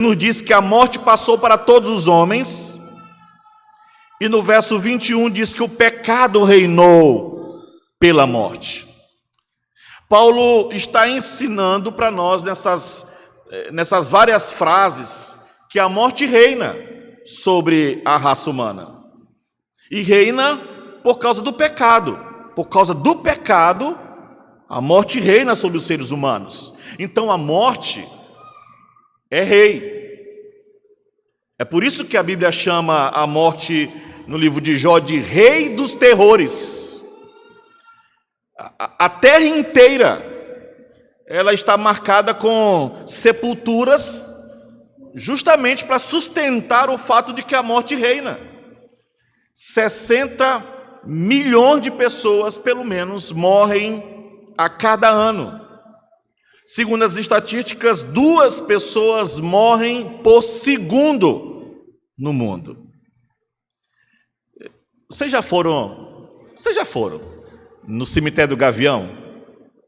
nos diz que a morte passou para todos os homens, e no verso 21 diz que o pecado reinou pela morte. Paulo está ensinando para nós nessas várias frases que a morte reina sobre a raça humana. E reina por causa do pecado. Por causa do pecado, a morte reina sobre os seres humanos. Então a morte é rei. É por isso que a Bíblia chama a morte, no livro de Jó, de rei dos terrores. A terra inteira, ela está marcada com sepulturas, justamente para sustentar o fato de que a morte reina. 60 milhões de pessoas, pelo menos, morrem a cada ano. Segundo as estatísticas, 2 pessoas morrem por segundo no mundo. Vocês já foram no cemitério do Gavião?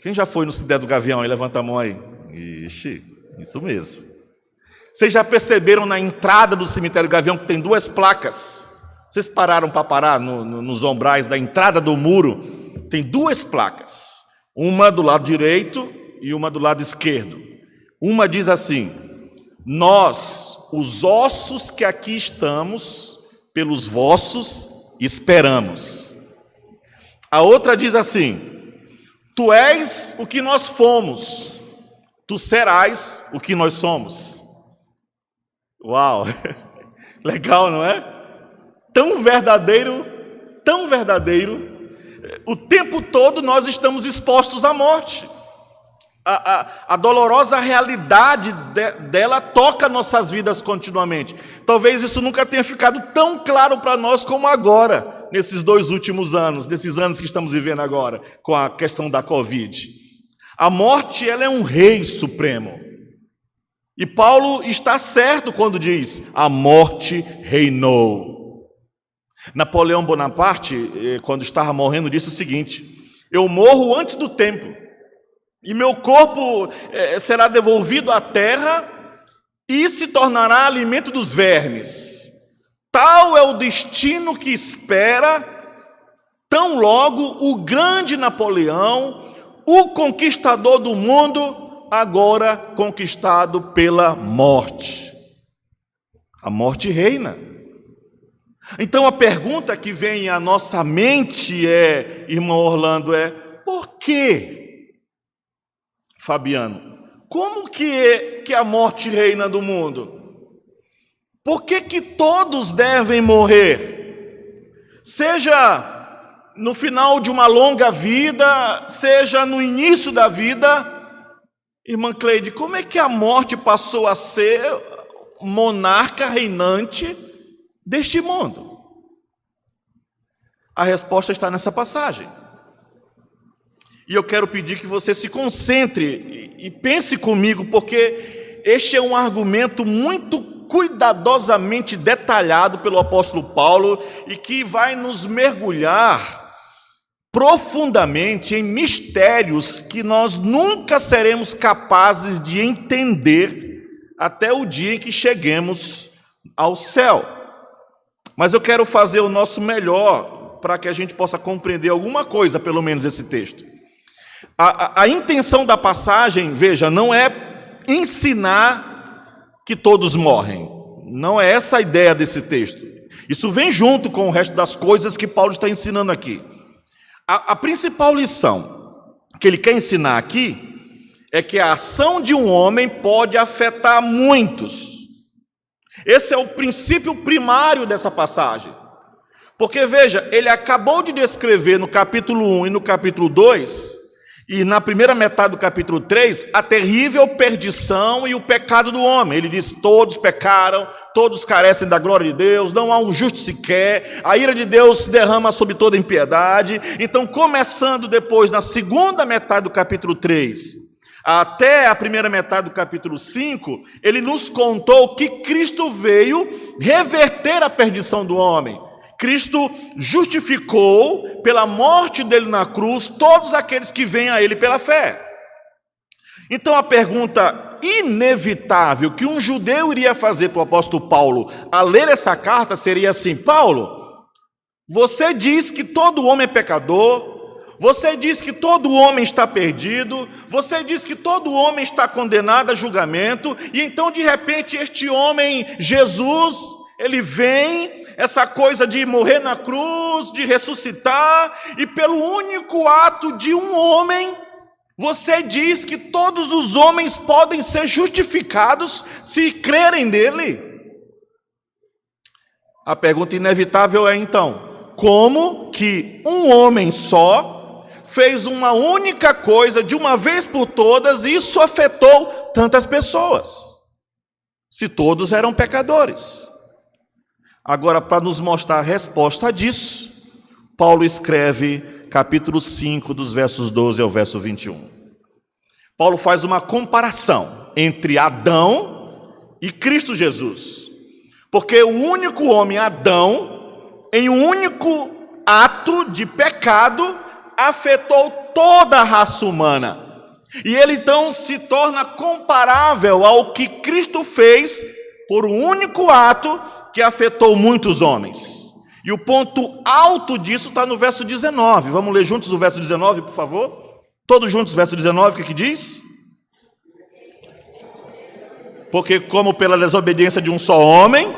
Quem já foi no cemitério do Gavião? Aí levanta a mão aí. Ixi, isso mesmo. Vocês já perceberam na entrada do cemitério do Gavião que tem 2 placas? Vocês pararam para parar nos ombrais da entrada do muro? Tem 2 placas. Uma do lado direito e uma do lado esquerdo. Uma diz assim: nós, os ossos que aqui estamos, pelos vossos esperamos. A outra diz assim: tu és o que nós fomos, tu serás o que nós somos. Uau! Legal, não é? Tão verdadeiro, tão verdadeiro. O tempo todo nós estamos expostos à morte. A dolorosa realidade dela toca nossas vidas continuamente. Talvez isso nunca tenha ficado tão claro para nós como agora, nesses 2 últimos anos, nesses anos que estamos vivendo agora, com a questão da Covid. A morte, ela é um rei supremo. E Paulo está certo quando diz: a morte reinou. Napoleão Bonaparte, quando estava morrendo, disse o seguinte: eu morro antes do tempo, e meu corpo será devolvido à terra e se tornará alimento dos vermes. Tal é o destino que espera, tão logo, o grande Napoleão, o conquistador do mundo, agora conquistado pela morte. A morte reina. Então a pergunta que vem à nossa mente é, irmão Orlando, por quê? Fabiano, como que a morte reina do mundo? Por que todos devem morrer? Seja no final de uma longa vida, seja no início da vida. Irmã Cleide, como é que a morte passou a ser monarca reinante deste mundo? A resposta está nessa passagem. E eu quero pedir que você se concentre e pense comigo, porque este é um argumento muito cuidadosamente detalhado pelo apóstolo Paulo e que vai nos mergulhar profundamente em mistérios que nós nunca seremos capazes de entender até o dia em que cheguemos ao céu. Mas eu quero fazer o nosso melhor para que a gente possa compreender alguma coisa, pelo menos, desse texto. A intenção da passagem, veja, não é ensinar que todos morrem. Não é essa a ideia desse texto. Isso vem junto com o resto das coisas que Paulo está ensinando aqui. A principal lição que ele quer ensinar aqui é que a ação de um homem pode afetar muitos. Esse é o princípio primário dessa passagem. Porque, veja, ele acabou de descrever no capítulo 1 e no capítulo 2, e na primeira metade do capítulo 3, a terrível perdição e o pecado do homem. Ele diz: todos pecaram, todos carecem da glória de Deus, não há um justo sequer, a ira de Deus se derrama sobre toda impiedade. Então, começando depois, na segunda metade do capítulo 3, até a primeira metade do capítulo 5, ele nos contou que Cristo veio reverter a perdição do homem. Cristo justificou, pela morte dele na cruz, todos aqueles que vêm a ele pela fé. Então a pergunta inevitável que um judeu iria fazer para o apóstolo Paulo a ler essa carta seria assim: Paulo, você diz que todo homem é pecador, você diz que todo homem está perdido, você diz que todo homem está condenado a julgamento, e então de repente este homem, Jesus, ele vem, essa coisa de morrer na cruz, de ressuscitar, e pelo único ato de um homem, você diz que todos os homens podem ser justificados se crerem nele? A pergunta inevitável é então: como que um homem só fez uma única coisa de uma vez por todas e isso afetou tantas pessoas, se todos eram pecadores? Agora, para nos mostrar a resposta disso, Paulo escreve capítulo 5, dos versos 12 ao verso 21. Paulo faz uma comparação entre Adão e Cristo Jesus, porque o único homem, Adão, em um único ato de pecado, afetou toda a raça humana. E ele então se torna comparável ao que Cristo fez por um único ato que afetou muitos homens. E o ponto alto disso está no verso 19. Vamos ler juntos o verso 19, por favor? Todos juntos, verso 19, o que diz? Porque como pela desobediência de um só homem,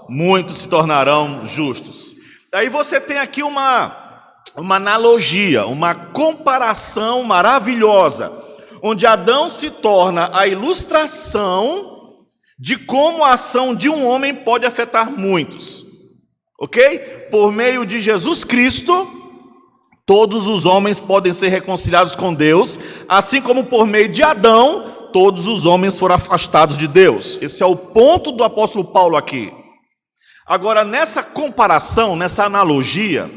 muitos se tornarão justos. Aí você tem aqui uma analogia, uma comparação maravilhosa, onde Adão se torna a ilustração de como a ação de um homem pode afetar muitos. Ok? Por meio de Jesus Cristo, todos os homens podem ser reconciliados com Deus, assim como por meio de Adão, todos os homens foram afastados de Deus. Esse é o ponto do apóstolo Paulo aqui. Agora, nessa comparação, nessa analogia,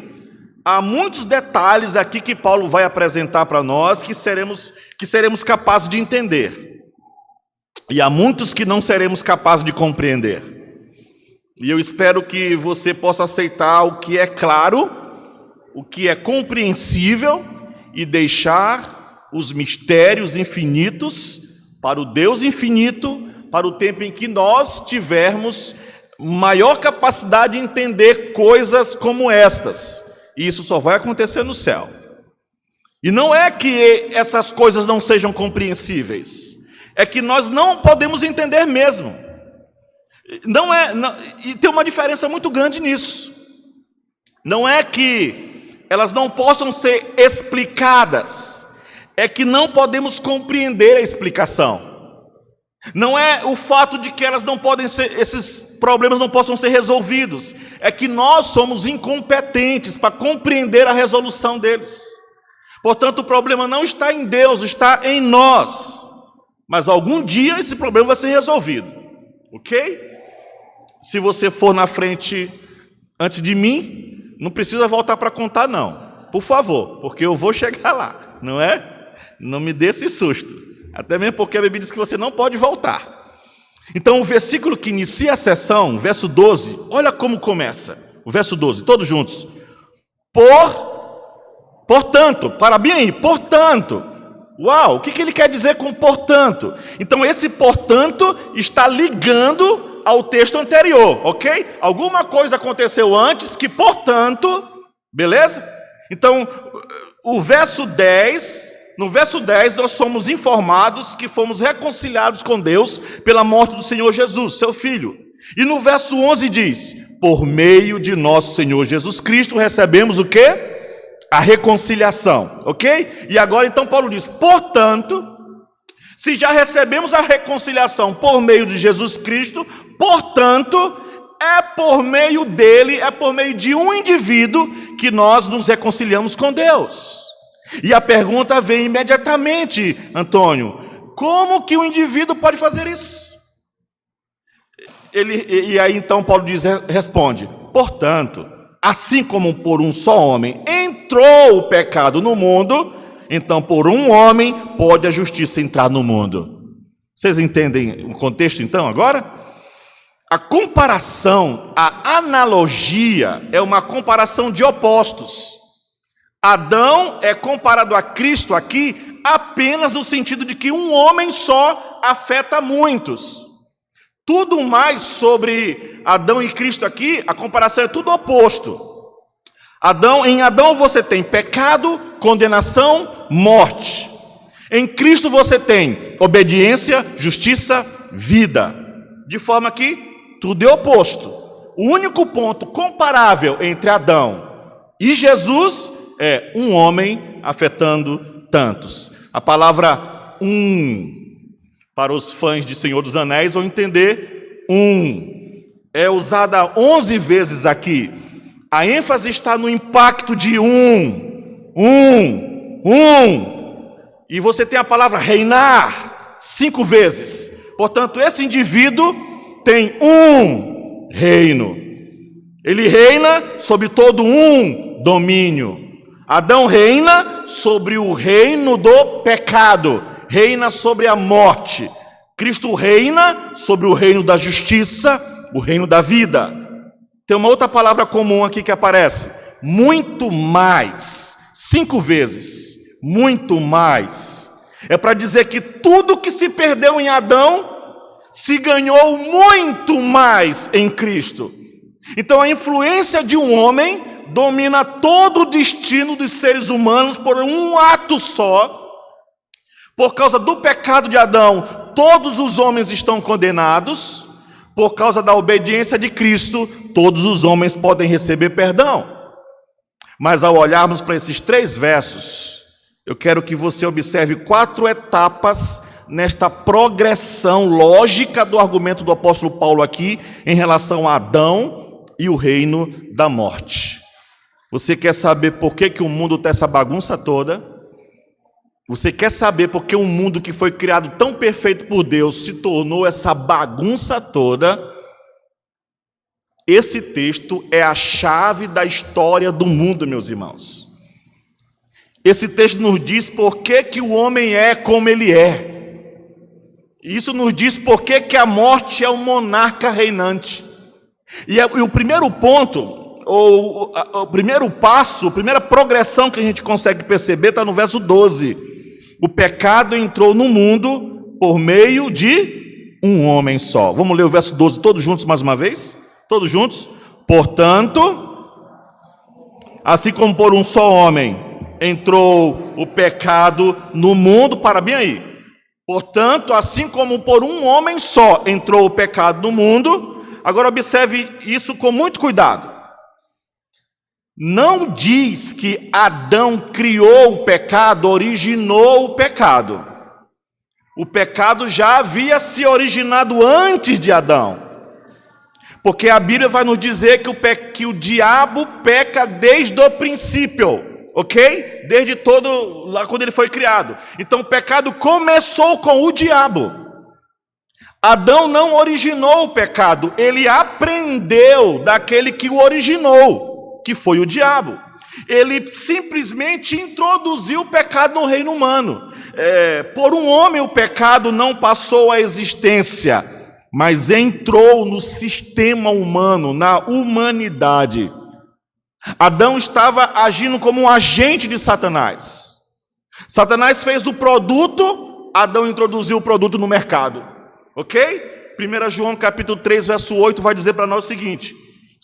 há muitos detalhes aqui que Paulo vai apresentar para nós que seremos capazes de entender. E há muitos que não seremos capazes de compreender. E eu espero que você possa aceitar o que é claro, o que é compreensível e deixar os mistérios infinitos para o Deus infinito, para o tempo em que nós tivermos maior capacidade de entender coisas como estas. E isso só vai acontecer no céu. E não é que essas coisas não sejam compreensíveis, é que nós não podemos entender mesmo. E tem uma diferença muito grande nisso. Não é que elas não possam ser explicadas, é que não podemos compreender a explicação. Não é o fato de que elas não podem ser, esses problemas não possam ser resolvidos, é que nós somos incompetentes para compreender a resolução deles. Portanto, o problema não está em Deus, está em nós. Mas algum dia esse problema vai ser resolvido, ok? Se você for na frente antes de mim, não precisa voltar para contar não, por favor, porque eu vou chegar lá, não é? Não me dê esse susto. Até mesmo porque a Bíblia diz que você não pode voltar. Então o versículo que inicia a sessão, verso 12, olha como começa. O verso 12, todos juntos. Portanto, para bem aí, portanto. Uau, o que ele quer dizer com portanto? Então esse portanto está ligando ao texto anterior, ok? Alguma coisa aconteceu antes que portanto, beleza? Então o verso 10... No verso 10, nós somos informados que fomos reconciliados com Deus pela morte do Senhor Jesus, seu Filho. E no verso 11 diz: por meio de nosso Senhor Jesus Cristo recebemos o quê? A reconciliação, ok? E agora então Paulo diz: portanto, se já recebemos a reconciliação por meio de Jesus Cristo, portanto, é por meio dele, é por meio de um indivíduo que nós nos reconciliamos com Deus. E a pergunta vem imediatamente, Antônio: como que o indivíduo pode fazer isso? E aí então Paulo responde: portanto, assim como por um só homem entrou o pecado no mundo, então por um homem pode a justiça entrar no mundo. Vocês entendem o contexto então agora? A comparação, a analogia é uma comparação de opostos. Adão é comparado a Cristo aqui apenas no sentido de que um homem só afeta muitos. Tudo mais sobre Adão e Cristo aqui, a comparação é tudo oposto. Em Adão você tem pecado, condenação, morte. Em Cristo você tem obediência, justiça, vida. De forma que tudo é oposto. O único ponto comparável entre Adão e Jesus é um homem afetando tantos. A palavra para os fãs de Senhor dos Anéis vão entender é usada 11 vezes aqui. A ênfase está no impacto de E você tem a palavra reinar 5 vezes. Portanto, esse indivíduo tem um reino. Ele reina sobre todo um domínio. Adão reina sobre o reino do pecado, reina sobre a morte. Cristo reina sobre o reino da justiça, o reino da vida. Tem uma outra palavra comum aqui que aparece: muito mais, 5 vezes, muito mais. É para dizer que tudo que se perdeu em Adão se ganhou muito mais em Cristo. Então a influência de um homem domina todo o destino dos seres humanos por um ato só. Por causa do pecado de Adão, todos os homens estão condenados. Por causa da obediência de Cristo, todos os homens podem receber perdão. Mas ao olharmos para esses 3 versos, eu quero que você observe 4 etapas nesta progressão lógica do argumento do apóstolo Paulo aqui em relação a Adão e o reino da morte. Você quer saber por que o mundo está essa bagunça toda? Você quer saber por que um mundo que foi criado tão perfeito por Deus se tornou essa bagunça toda? Esse texto é a chave da história do mundo, meus irmãos. Esse texto nos diz por que o homem é como ele é. Isso nos diz por que a morte é o monarca reinante. E o primeiro ponto, o primeiro passo, a primeira progressão que a gente consegue perceber está no verso 12. O pecado entrou no mundo por meio de um homem só. Vamos ler o verso 12 todos juntos mais uma vez? Todos juntos? Portanto, assim como por um só homem entrou o pecado no mundo, para bem aí. Portanto, assim como por um homem só entrou o pecado no mundo, agora observe isso com muito cuidado. Não diz que Adão criou o pecado, originou o pecado. O pecado já havia se originado antes de Adão. Porque a Bíblia vai nos dizer que o diabo peca desde o princípio. Ok? Desde lá quando ele foi criado. Então o pecado começou com o diabo. Adão não originou o pecado, ele aprendeu daquele que o originou, que foi o diabo. Ele simplesmente introduziu o pecado no reino humano. Por um homem o pecado não passou à existência, mas entrou no sistema humano, na humanidade. Adão estava agindo como um agente de Satanás. Satanás fez o produto, Adão introduziu o produto no mercado. Ok? 1 João capítulo 3, verso 8 vai dizer para nós o seguinte: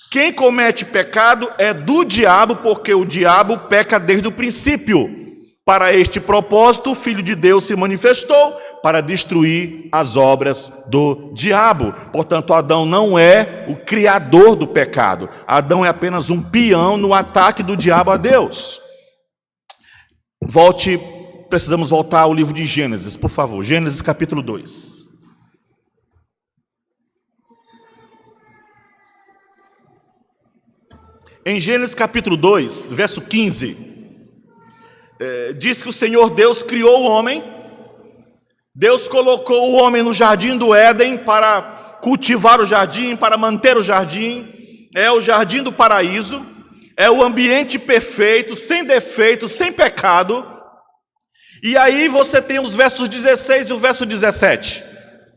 quem comete pecado é do diabo, porque o diabo peca desde o princípio. Para este propósito, o Filho de Deus se manifestou para destruir as obras do diabo. Portanto, Adão não é o criador do pecado. Adão é apenas um peão no ataque do diabo a Deus. Precisamos voltar ao livro de Gênesis, por favor. Gênesis capítulo 2. Em Gênesis capítulo 2, verso 15... diz que o Senhor Deus criou o homem. Deus colocou o homem no jardim do Éden para cultivar o jardim, para manter o jardim. É o jardim do paraíso, é o ambiente perfeito, sem defeito, sem pecado. E aí você tem os versos 16 e o verso 17.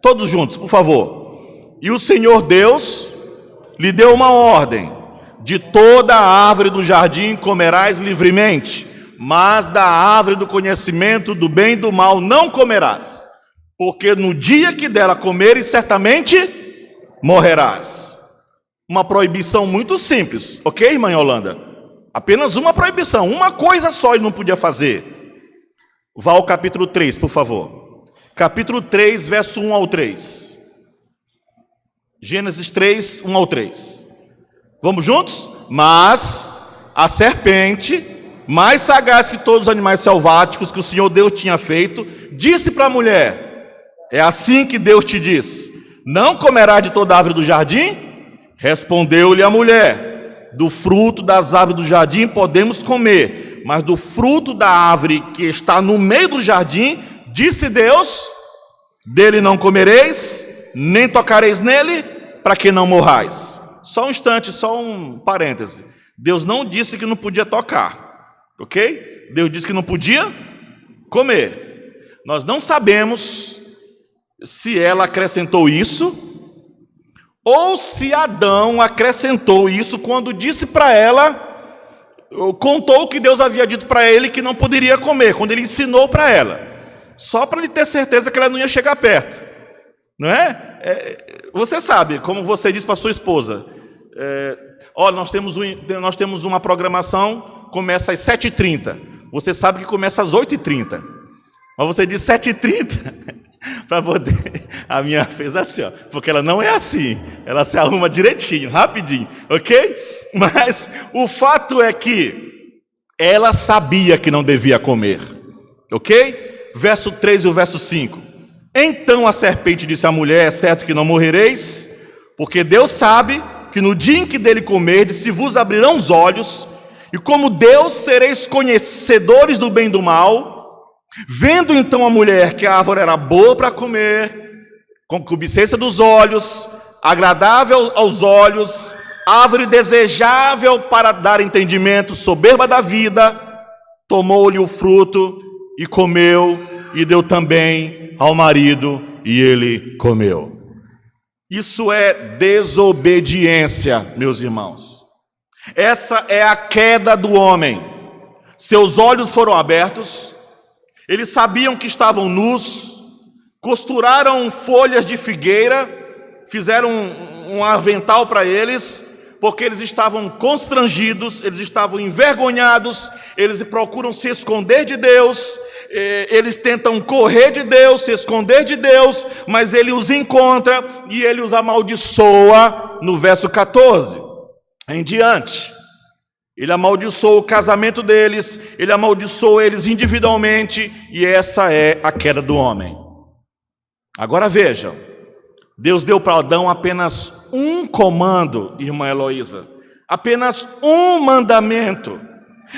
Todos juntos, por favor. E o Senhor Deus lhe deu uma ordem: de toda a árvore do jardim comerás livremente, mas da árvore do conhecimento do bem e do mal não comerás, porque no dia que dela comeres, certamente morrerás. Uma proibição muito simples, ok, irmã Yolanda? Apenas uma proibição, uma coisa só ele não podia fazer. Vá ao capítulo 3, por favor. Capítulo 3, verso 1 ao 3. Gênesis 3, 1 ao 3. Vamos juntos? Mas a serpente, mais sagaz que todos os animais selváticos que o Senhor Deus tinha feito, disse para a mulher: é assim que Deus te diz: não comerá de toda árvore do jardim? Respondeu-lhe a mulher: do fruto das árvores do jardim podemos comer, mas do fruto da árvore que está no meio do jardim, disse Deus: dele não comereis, nem tocareis nele, para que não morrais. Só um instante, só um parêntese. Deus não disse que não podia tocar, ok? Deus disse que não podia comer. Nós não sabemos se ela acrescentou isso, ou se Adão acrescentou isso quando disse para ela, contou o que Deus havia dito para ele que não poderia comer, quando ele ensinou para ela, só para ele ter certeza que ela não ia chegar perto, não é? Você sabe, como você disse para sua esposa, nós temos uma programação, começa às 7h30, você sabe que começa às 8h30, mas você diz 7h30, para poder, a minha fez assim, ó, porque ela não é assim, ela se arruma direitinho, rapidinho, ok? Mas o fato é que ela sabia que não devia comer, ok? Verso 3 e o verso 5. Então a serpente disse à mulher: é certo que não morrereis, porque Deus sabe que no dia em que dele comerdes, se vos abrirão os olhos, e como Deus sereis conhecedores do bem e do mal. Vendo então a mulher que a árvore era boa para comer, concupiscência dos olhos, agradável aos olhos, árvore desejável para dar entendimento, soberba da vida, tomou-lhe o fruto e comeu, e deu também ao marido, e ele comeu. Isso é desobediência, meus irmãos. Essa é a queda do homem. Seus olhos foram abertos, eles sabiam que estavam nus, costuraram folhas de figueira, fizeram um avental para eles, porque eles estavam constrangidos, eles estavam envergonhados, eles procuram se esconder de Deus, eles tentam correr de Deus, se esconder de Deus, mas ele os encontra e ele os amaldiçoa no verso 14 em diante. Ele amaldiçoou o casamento deles, ele amaldiçoou eles individualmente, e essa é a queda do homem. Agora vejam, Deus deu para Adão apenas um comando, irmã Heloísa, apenas um mandamento.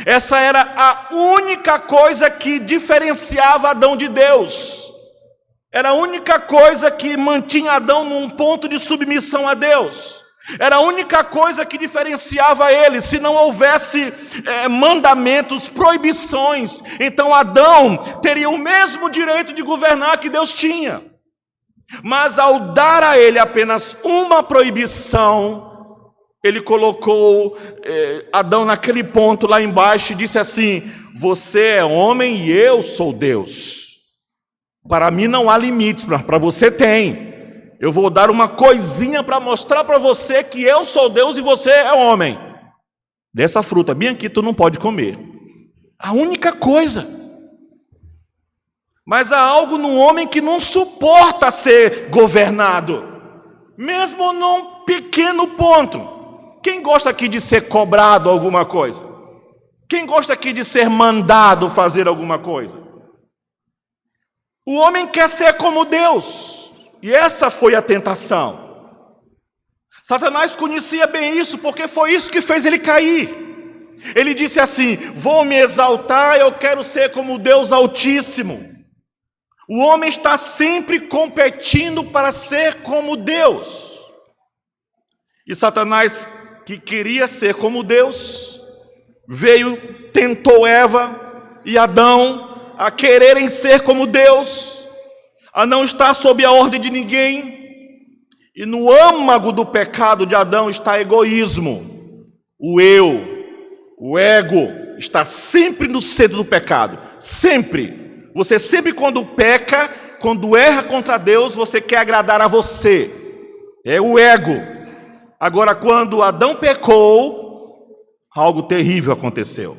Essa era a única coisa que diferenciava Adão de Deus. Era a única coisa que mantinha Adão num ponto de submissão a Deus. Era a única coisa que diferenciava ele. Se não houvesse mandamentos, proibições, então Adão teria o mesmo direito de governar que Deus tinha. Mas ao dar a ele apenas uma proibição, ele colocou Adão naquele ponto lá embaixo e disse assim: você é homem e eu sou Deus. Para mim não há limites, para você tem. Eu vou dar uma coisinha para mostrar para você que eu sou Deus e você é homem. Dessa fruta bem aqui tu não pode comer. A única coisa. Mas há algo no homem que não suporta ser governado, mesmo num pequeno ponto. Quem gosta aqui de ser cobrado alguma coisa? Quem gosta aqui de ser mandado fazer alguma coisa? O homem quer ser como Deus. E essa foi a tentação. Satanás conhecia bem isso, porque foi isso que fez ele cair. Ele disse assim: vou me exaltar, eu quero ser como Deus Altíssimo. O homem está sempre competindo para ser como Deus. E Satanás, que queria ser como Deus, veio, tentou Eva e Adão a quererem ser como Deus, a não estar sob a ordem de ninguém. E no âmago do pecado de Adão está egoísmo, o eu, o ego, está sempre no centro do pecado, sempre. Você sempre quando peca, quando erra contra Deus, você quer agradar a você, é o ego. Agora quando Adão pecou, algo terrível aconteceu.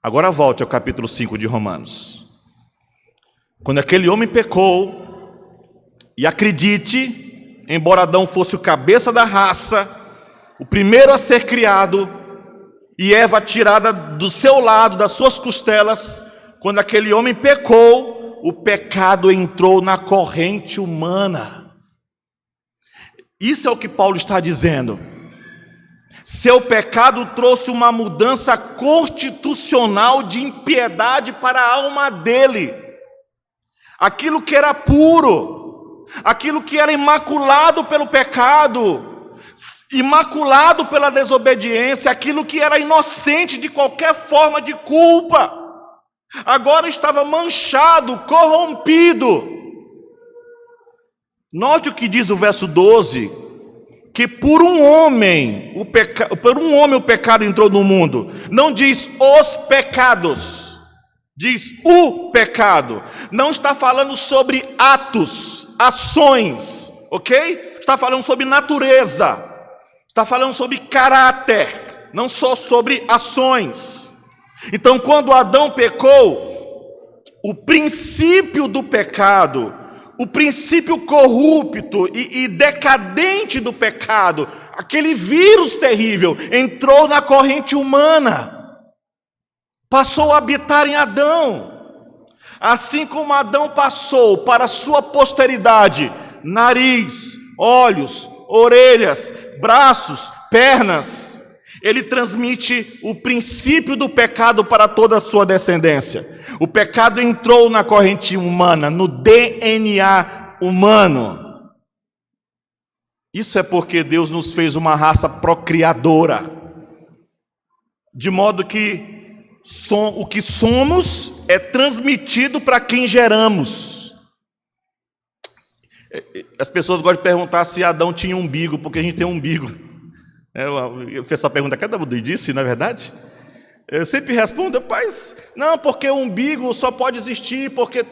Agora volte ao capítulo 5 de Romanos. Quando aquele homem pecou, e acredite, embora Adão fosse o cabeça da raça, o primeiro a ser criado, e Eva tirada do seu lado, das suas costelas, quando aquele homem pecou, o pecado entrou na corrente humana. Isso é o que Paulo está dizendo. Seu pecado trouxe uma mudança constitucional de impiedade para a alma dele. Aquilo que era puro, aquilo que era imaculado pelo pecado, imaculado pela desobediência, aquilo que era inocente de qualquer forma de culpa, agora estava manchado, corrompido. Note o que diz o verso 12, que por um homem o pecado entrou no mundo. Não diz os pecados, diz o pecado. Não está falando sobre atos, ações, ok? Está falando sobre natureza, está falando sobre caráter, não só sobre ações. Então, quando Adão pecou, o princípio do pecado, o princípio corrupto e decadente do pecado, aquele vírus terrível, entrou na corrente humana, passou a habitar em Adão. Assim como Adão passou para a sua posteridade, nariz, olhos, orelhas, braços, pernas, ele transmite o princípio do pecado para toda a sua descendência. O pecado entrou na corrente humana, no DNA humano. Isso é porque Deus nos fez uma raça procriadora, de modo que o que somos é transmitido para quem geramos. As pessoas gostam de perguntar se Adão tinha umbigo, porque a gente tem um umbigo. Eu fiz essa pergunta, cada um disse, não é verdade? Eu sempre respondo, rapaz, não, porque o umbigo só pode existir porque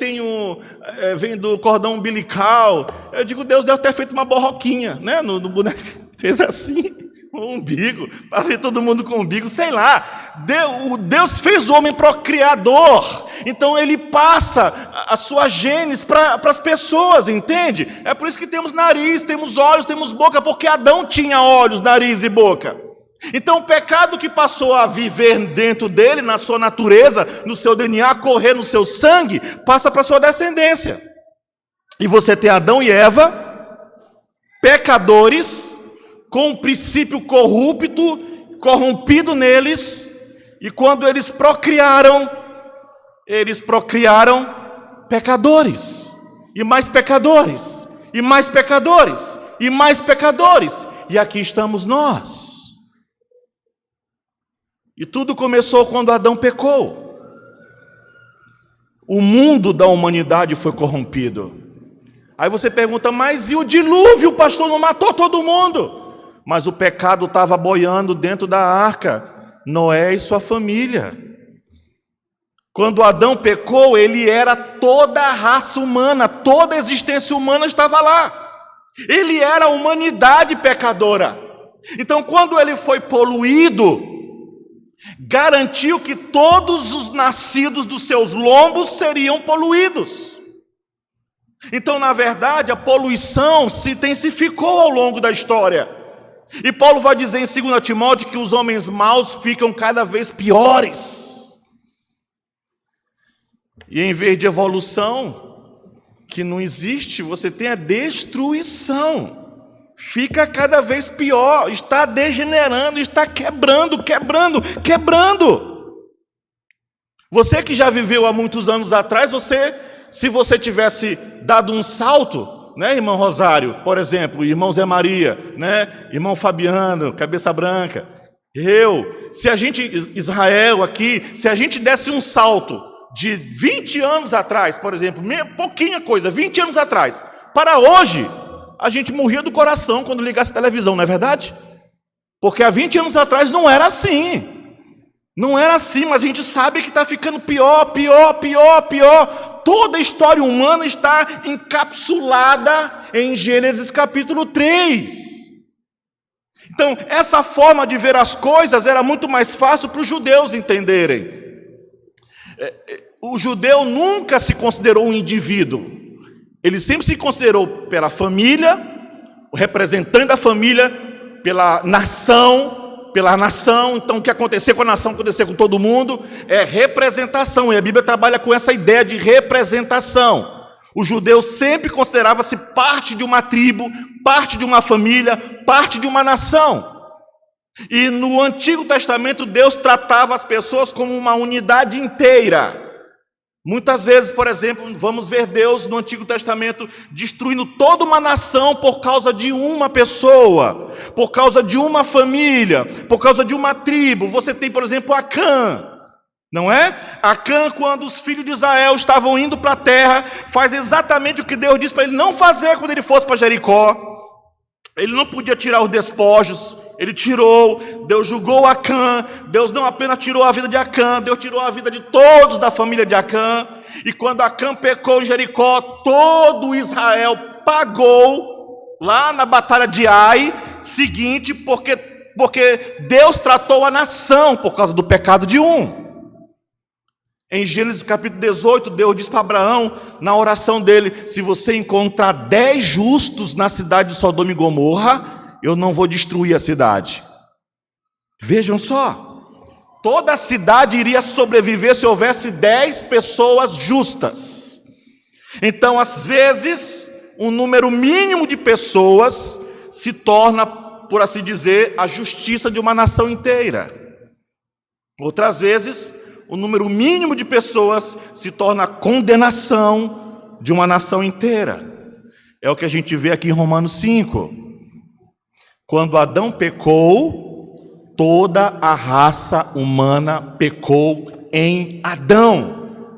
vem do cordão umbilical. Eu digo, Deus deve ter feito uma borroquinha, né, no boneco, fez assim, o umbigo, para ver todo mundo com umbigo, sei lá. Deus fez o homem procriador, então ele passa a sua genes para as pessoas, entende? É por isso que temos nariz, temos olhos, temos boca, porque Adão tinha olhos, nariz e boca. Então o pecado que passou a viver dentro dele, na sua natureza, no seu DNA, correr no seu sangue, passa para a sua descendência. E você tem Adão e Eva, pecadores, com um princípio corrompido neles, e quando eles procriaram pecadores, e mais pecadores, e mais pecadores, e mais pecadores, e aqui estamos nós. E tudo começou quando Adão pecou. O mundo da humanidade foi corrompido. Aí você pergunta, mas e o dilúvio? O pastor não matou todo mundo? Mas o pecado estava boiando dentro da arca, Noé e sua família. Quando Adão pecou, ele era toda a raça humana, toda a existência humana estava lá. Ele era a humanidade pecadora. Então, quando ele foi poluído, garantiu que todos os nascidos dos seus lombos seriam poluídos. Então, na verdade, a poluição se intensificou ao longo da história. E Paulo vai dizer em 2 Timóteo que os homens maus ficam cada vez piores. E em vez de evolução, que não existe, você tem a destruição. Fica cada vez pior, está degenerando, está quebrando. Você que já viveu há muitos anos atrás, se você tivesse dado um salto, né, irmão Rosário, por exemplo, irmão Zé Maria, né, irmão Fabiano, cabeça branca, Israel aqui, se a gente desse um salto de 20 anos atrás, por exemplo, pouquinha coisa, 20 anos atrás, para hoje, a gente morria do coração quando ligasse a televisão, não é verdade? Porque há 20 anos atrás não era assim. Não era assim, mas a gente sabe que está ficando pior, pior, pior, pior. Toda a história humana está encapsulada em Gênesis capítulo 3. Então, essa forma de ver as coisas era muito mais fácil para os judeus entenderem. O judeu nunca se considerou um indivíduo. Ele sempre se considerou pela família, o representante da família, pela nação. Então o que acontecer com a nação, acontecer com todo mundo, é representação, e a Bíblia trabalha com essa ideia de representação. O judeu sempre considerava-se parte de uma tribo, parte de uma família, parte de uma nação. E no Antigo Testamento Deus tratava as pessoas como uma unidade inteira. Muitas vezes, por exemplo, vamos ver Deus no Antigo Testamento destruindo toda uma nação por causa de uma pessoa, por causa de uma família, por causa de uma tribo. Você tem, por exemplo, Acã, não é? Acã, quando os filhos de Israel estavam indo para a terra, faz exatamente o que Deus disse para ele não fazer quando ele fosse para Jericó. Ele não podia tirar os despojos, ele tirou. Deus julgou Acã. Deus não apenas tirou a vida de Acã, Deus tirou a vida de todos da família de Acã. E quando Acã pecou em Jericó, todo Israel pagou lá na batalha de Ai, seguinte, porque Deus tratou a nação por causa do pecado de um. Em Gênesis capítulo 18, Deus diz para Abraão, na oração dele: se você encontrar 10 justos na cidade de Sodoma e Gomorra, eu não vou destruir a cidade. Vejam só, toda a cidade iria sobreviver se houvesse 10 pessoas justas. Então, às vezes, um número mínimo de pessoas se torna, por assim dizer, a justiça de uma nação inteira. Outras vezes, o número mínimo de pessoas se torna a condenação de uma nação inteira. É o que a gente vê aqui em Romanos 5. Quando Adão pecou, toda a raça humana pecou em Adão.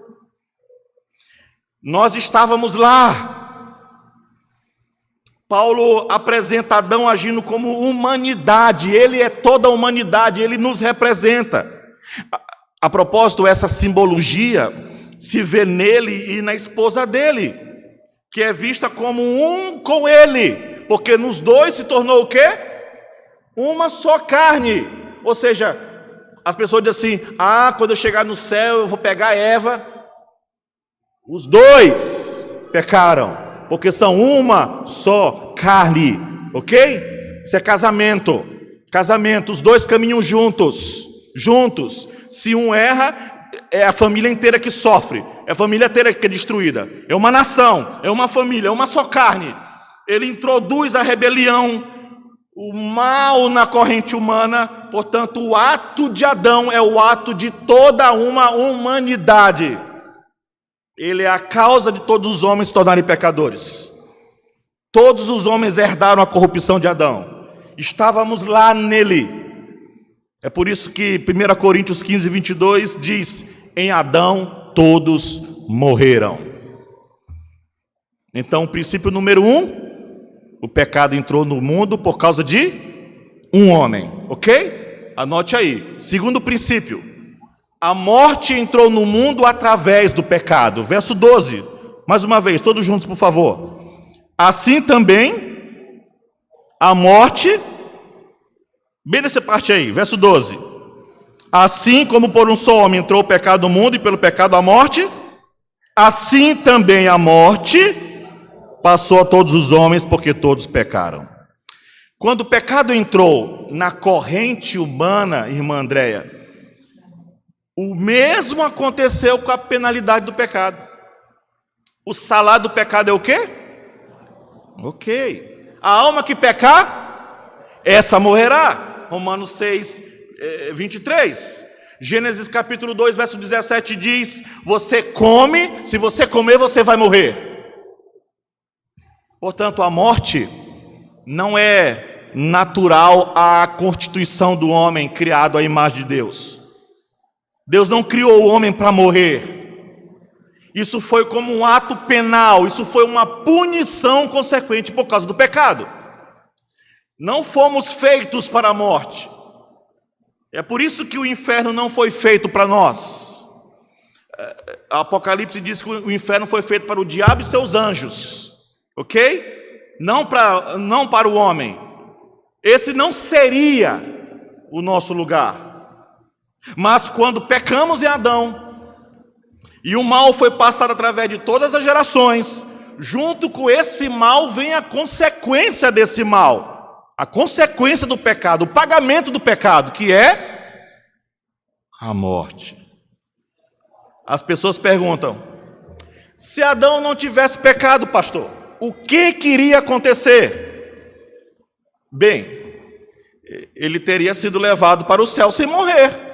Nós estávamos lá. Paulo apresenta Adão agindo como humanidade. Ele é toda a humanidade, ele nos representa. A propósito, essa simbologia se vê nele e na esposa dele, que é vista como um com ele, porque nos dois se tornou o quê? Uma só carne. Ou seja, as pessoas dizem assim: quando eu chegar no céu eu vou pegar Eva. Os dois pecaram, porque são uma só carne, ok? Isso é casamento. Casamento, os dois caminham juntos. Se um erra, é a família inteira que sofre, é a família inteira que é destruída, é uma nação, é uma família, é uma só carne. Ele introduz a rebelião, o mal na corrente humana. Portanto, o ato de Adão é o ato de toda uma humanidade. Ele é a causa de todos os homens se tornarem pecadores. Todos os homens herdaram a corrupção de Adão. Estávamos lá nele. É por isso que 1 Coríntios 15, 22 diz: em Adão todos morreram. Então, o princípio número 1, o pecado entrou no mundo por causa de um homem, ok? Anote aí. Segundo princípio, a morte entrou no mundo através do pecado. Verso 12, mais uma vez, todos juntos, por favor. Assim também, a morte... Bem nessa parte aí, verso 12. Assim como por um só homem entrou o pecado no mundo, e pelo pecado a morte, assim também a morte passou a todos os homens, porque todos pecaram. Quando o pecado entrou na corrente humana, irmã Andréia, o mesmo aconteceu com a penalidade do pecado. O salário do pecado é o quê? Ok. A alma que pecar, essa morrerá. Romanos 6, 23. Gênesis capítulo 2, verso 17 diz: você come, se você comer você vai morrer. Portanto, a morte não é natural à constituição do homem criado à imagem de Deus. Deus não criou o homem para morrer. Isso foi como um ato penal, isso foi uma punição consequente por causa do pecado. Não fomos feitos para a morte. É por isso que o inferno não foi feito para nós. Apocalipse diz que o inferno foi feito para o diabo e seus anjos, ok? Não para o homem. Esse não seria o nosso lugar. Mas quando pecamos em Adão, e o mal foi passado através de todas as gerações, junto com esse mal vem a consequência desse mal, a consequência do pecado, o pagamento do pecado, que é a morte. As pessoas perguntam: se Adão não tivesse pecado, pastor, o que iria acontecer? Bem, ele teria sido levado para o céu sem morrer.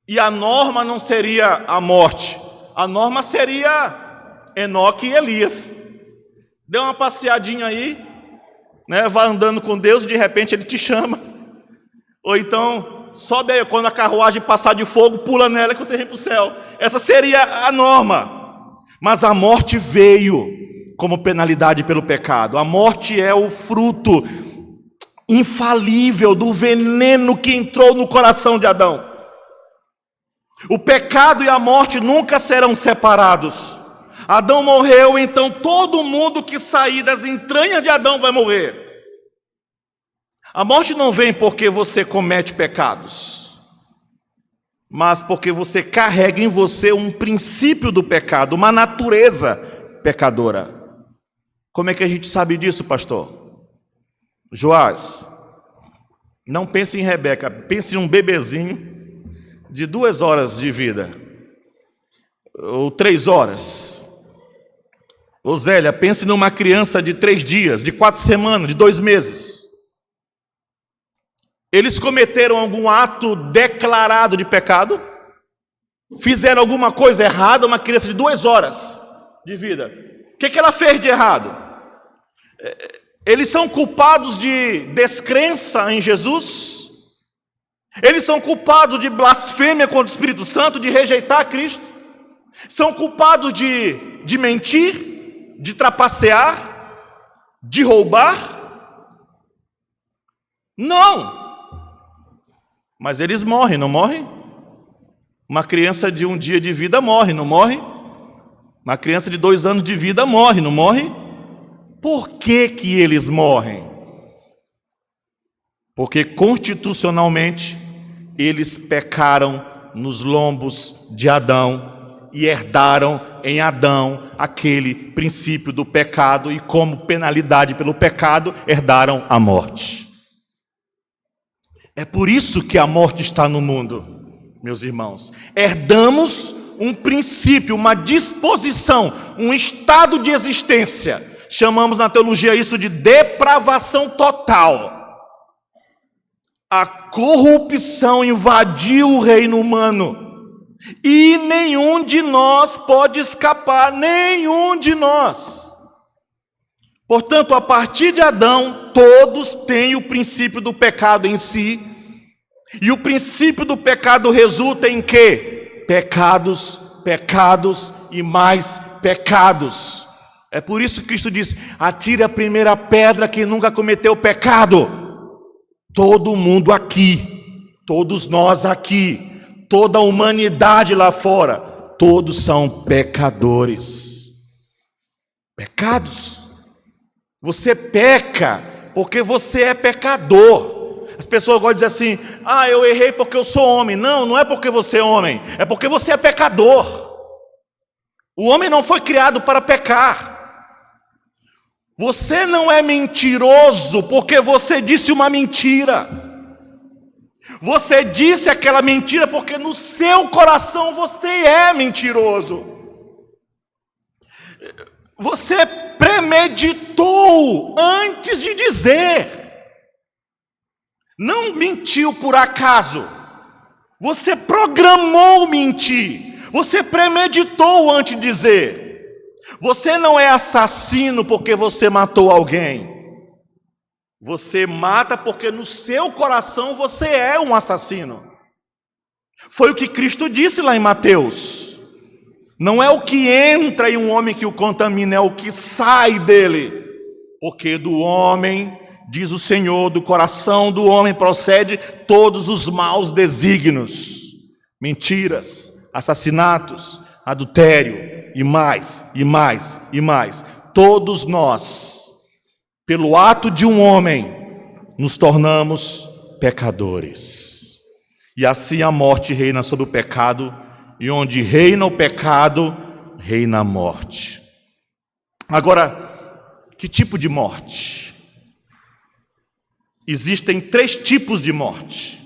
E a norma não seria a morte, a norma seria Enoque e Elias. Dê uma passeadinha aí, né? Vai andando com Deus e de repente ele te chama. Ou então, sobe aí, quando a carruagem passar de fogo, pula nela que você vem para o céu. Essa seria a norma. Mas a morte veio como penalidade pelo pecado. A morte é o fruto infalível do veneno que entrou no coração de Adão. O pecado e a morte nunca serão separados. Adão morreu, então todo mundo que sair das entranhas de Adão vai morrer. A morte não vem porque você comete pecados, mas porque você carrega em você um princípio do pecado, uma natureza pecadora. Como é que a gente sabe disso, pastor? Joás, não pense em Rebeca, pense em um bebezinho de 2 horas de vida, ou 3 horas. Ô Zélia, pense numa criança de 3 dias, de 4 semanas, de 2 meses. Eles cometeram algum ato declarado de pecado? Fizeram alguma coisa errada? Uma criança de 2 horas de vida, o que ela fez de errado? Eles são culpados de descrença em Jesus? Eles são culpados de blasfêmia contra o Espírito Santo, de rejeitar Cristo? São culpados de mentir, de trapacear, de roubar? Não. Mas eles morrem, não morrem? Uma criança de 1 dia de vida morre, não morre? Uma criança de 2 anos de vida morre, não morre? Por que eles morrem? Porque constitucionalmente eles pecaram nos lombos de Adão e herdaram em Adão aquele princípio do pecado, e como penalidade pelo pecado herdaram a morte. É por isso que a morte está no mundo, meus irmãos. Herdamos um princípio, uma disposição, um estado de existência. Chamamos na teologia isso de depravação total. A corrupção invadiu o reino humano e nenhum de nós pode escapar, nenhum de nós. Portanto, a partir de Adão, todos têm o princípio do pecado em si, e o princípio do pecado resulta em quê? Pecados, pecados e mais pecados. É por isso que Cristo diz: atire a primeira pedra quem nunca cometeu pecado. Todo mundo aqui, todos nós aqui, toda a humanidade lá fora, todos são pecadores. Pecados. Você peca porque você é pecador. As pessoas gostam de dizer assim: ah, eu errei porque eu sou homem. Não, não é porque você é homem, é porque você é pecador. O homem não foi criado para pecar. Você não é mentiroso porque você disse uma mentira. Você disse aquela mentira porque no seu coração você é mentiroso. Você premeditou antes de dizer. Não mentiu por acaso. Você programou mentir. Você premeditou antes de dizer. Você não é assassino porque você matou alguém. Você mata porque no seu coração você é um assassino. Foi o que Cristo disse lá em Mateus. Não é o que entra em um homem que o contamina, é o que sai dele. Porque do homem, diz o Senhor, do coração do homem procede todos os maus desígnios, mentiras, assassinatos, adultério, e mais, e mais, e mais. Todos nós, pelo ato de um homem, nos tornamos pecadores. E assim a morte reina sobre o pecado, e onde reina o pecado, reina a morte. Agora, que tipo de morte? Existem 3 tipos de morte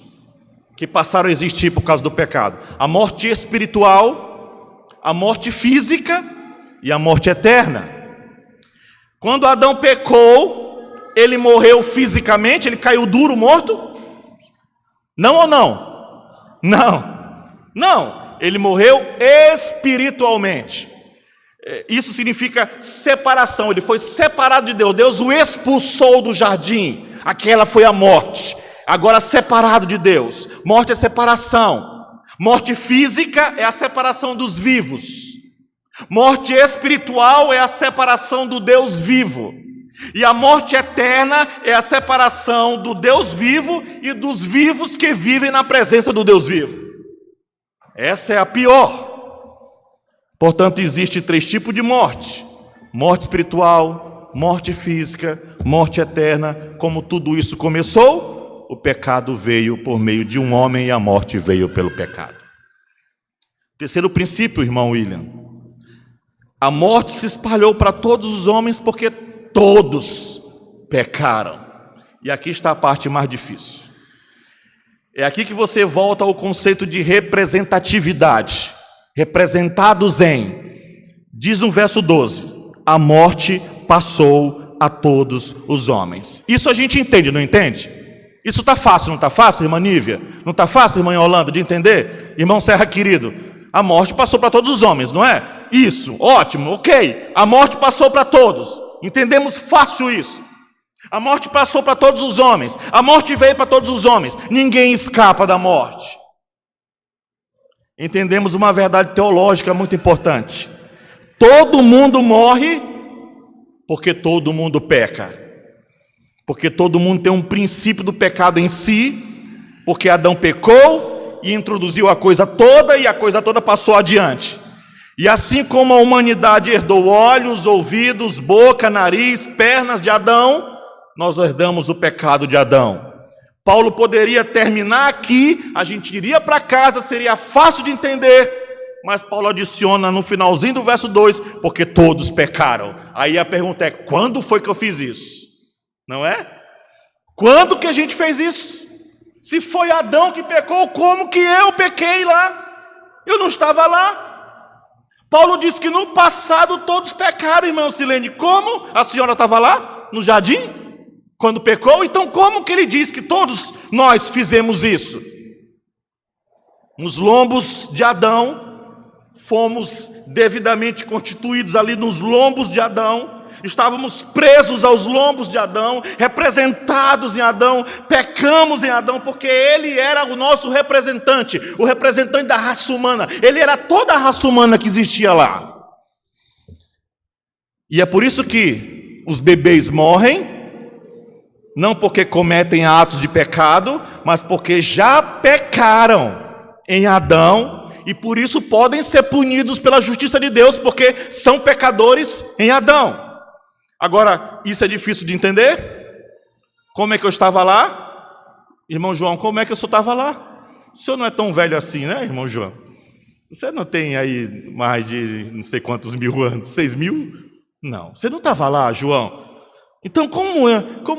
que passaram a existir por causa do pecado: a morte espiritual, a morte física e a morte eterna. Quando Adão pecou, ele morreu fisicamente, ele caiu duro, morto? Não ou não? Não. Ele morreu espiritualmente. Isso significa separação. Ele foi separado de Deus. Deus o expulsou do jardim. Aquela foi a morte. Agora separado de Deus. Morte é separação. Morte física é a separação dos vivos. Morte espiritual é a separação do Deus vivo. E a morte eterna é a separação do Deus vivo e dos vivos que vivem na presença do Deus vivo. Essa é a pior. Portanto, existe 3 tipos de morte: morte espiritual, morte física, morte eterna. Como tudo isso começou? O pecado veio por meio de um homem e a morte veio pelo pecado. Terceiro princípio, irmão William: a morte se espalhou para todos os homens porque todos pecaram. E aqui está a parte mais difícil. É aqui que você volta ao conceito de representatividade. Representados em, diz no verso 12, a morte passou a todos os homens. Isso a gente entende, não entende? Isso está fácil, não está fácil, irmã Nívia? Não está fácil, irmã Yolanda, de entender? Irmão Serra querido, a morte passou para todos os homens, não é? Isso, ótimo, ok. A morte passou para todos. Entendemos fácil isso. A morte passou para todos os homens. A morte veio para todos os homens. Ninguém escapa da morte. Entendemos uma verdade teológica muito importante. Todo mundo morre porque todo mundo peca. Porque todo mundo tem um princípio do pecado em si. Porque Adão pecou e introduziu a coisa toda e a coisa toda passou adiante. E assim como a humanidade herdou olhos, ouvidos, boca, nariz, pernas de Adão, nós herdamos o pecado de Adão. Paulo poderia terminar aqui, a gente iria para casa, seria fácil de entender, mas Paulo adiciona no finalzinho do verso 2, porque todos pecaram. Aí a pergunta é: quando foi que eu fiz isso? Não é? Quando que a gente fez isso? Se foi Adão que pecou, como que eu pequei lá? Eu não estava lá. Paulo diz que no passado todos pecaram, irmão Silene. Como? A senhora estava lá, no jardim, quando pecou? Então como que ele diz que todos nós fizemos isso? Nos lombos de Adão, fomos devidamente constituídos ali nos lombos de Adão. Estávamos presos aos lombos de Adão, representados em Adão, pecamos em Adão, porque ele era o nosso representante, o representante da raça humana. Ele era toda a raça humana que existia lá. E é por isso que os bebês morrem, não porque cometem atos de pecado, mas porque já pecaram em Adão, e por isso podem ser punidos pela justiça de Deus, porque são pecadores em Adão. Agora, isso é difícil de entender? Como é que eu estava lá? Irmão João, como é que eu só estava lá? O senhor não é tão velho assim, né, irmão João? Você não tem aí mais de não sei quantos mil anos, 6.000? Não, você não estava lá, João. Então como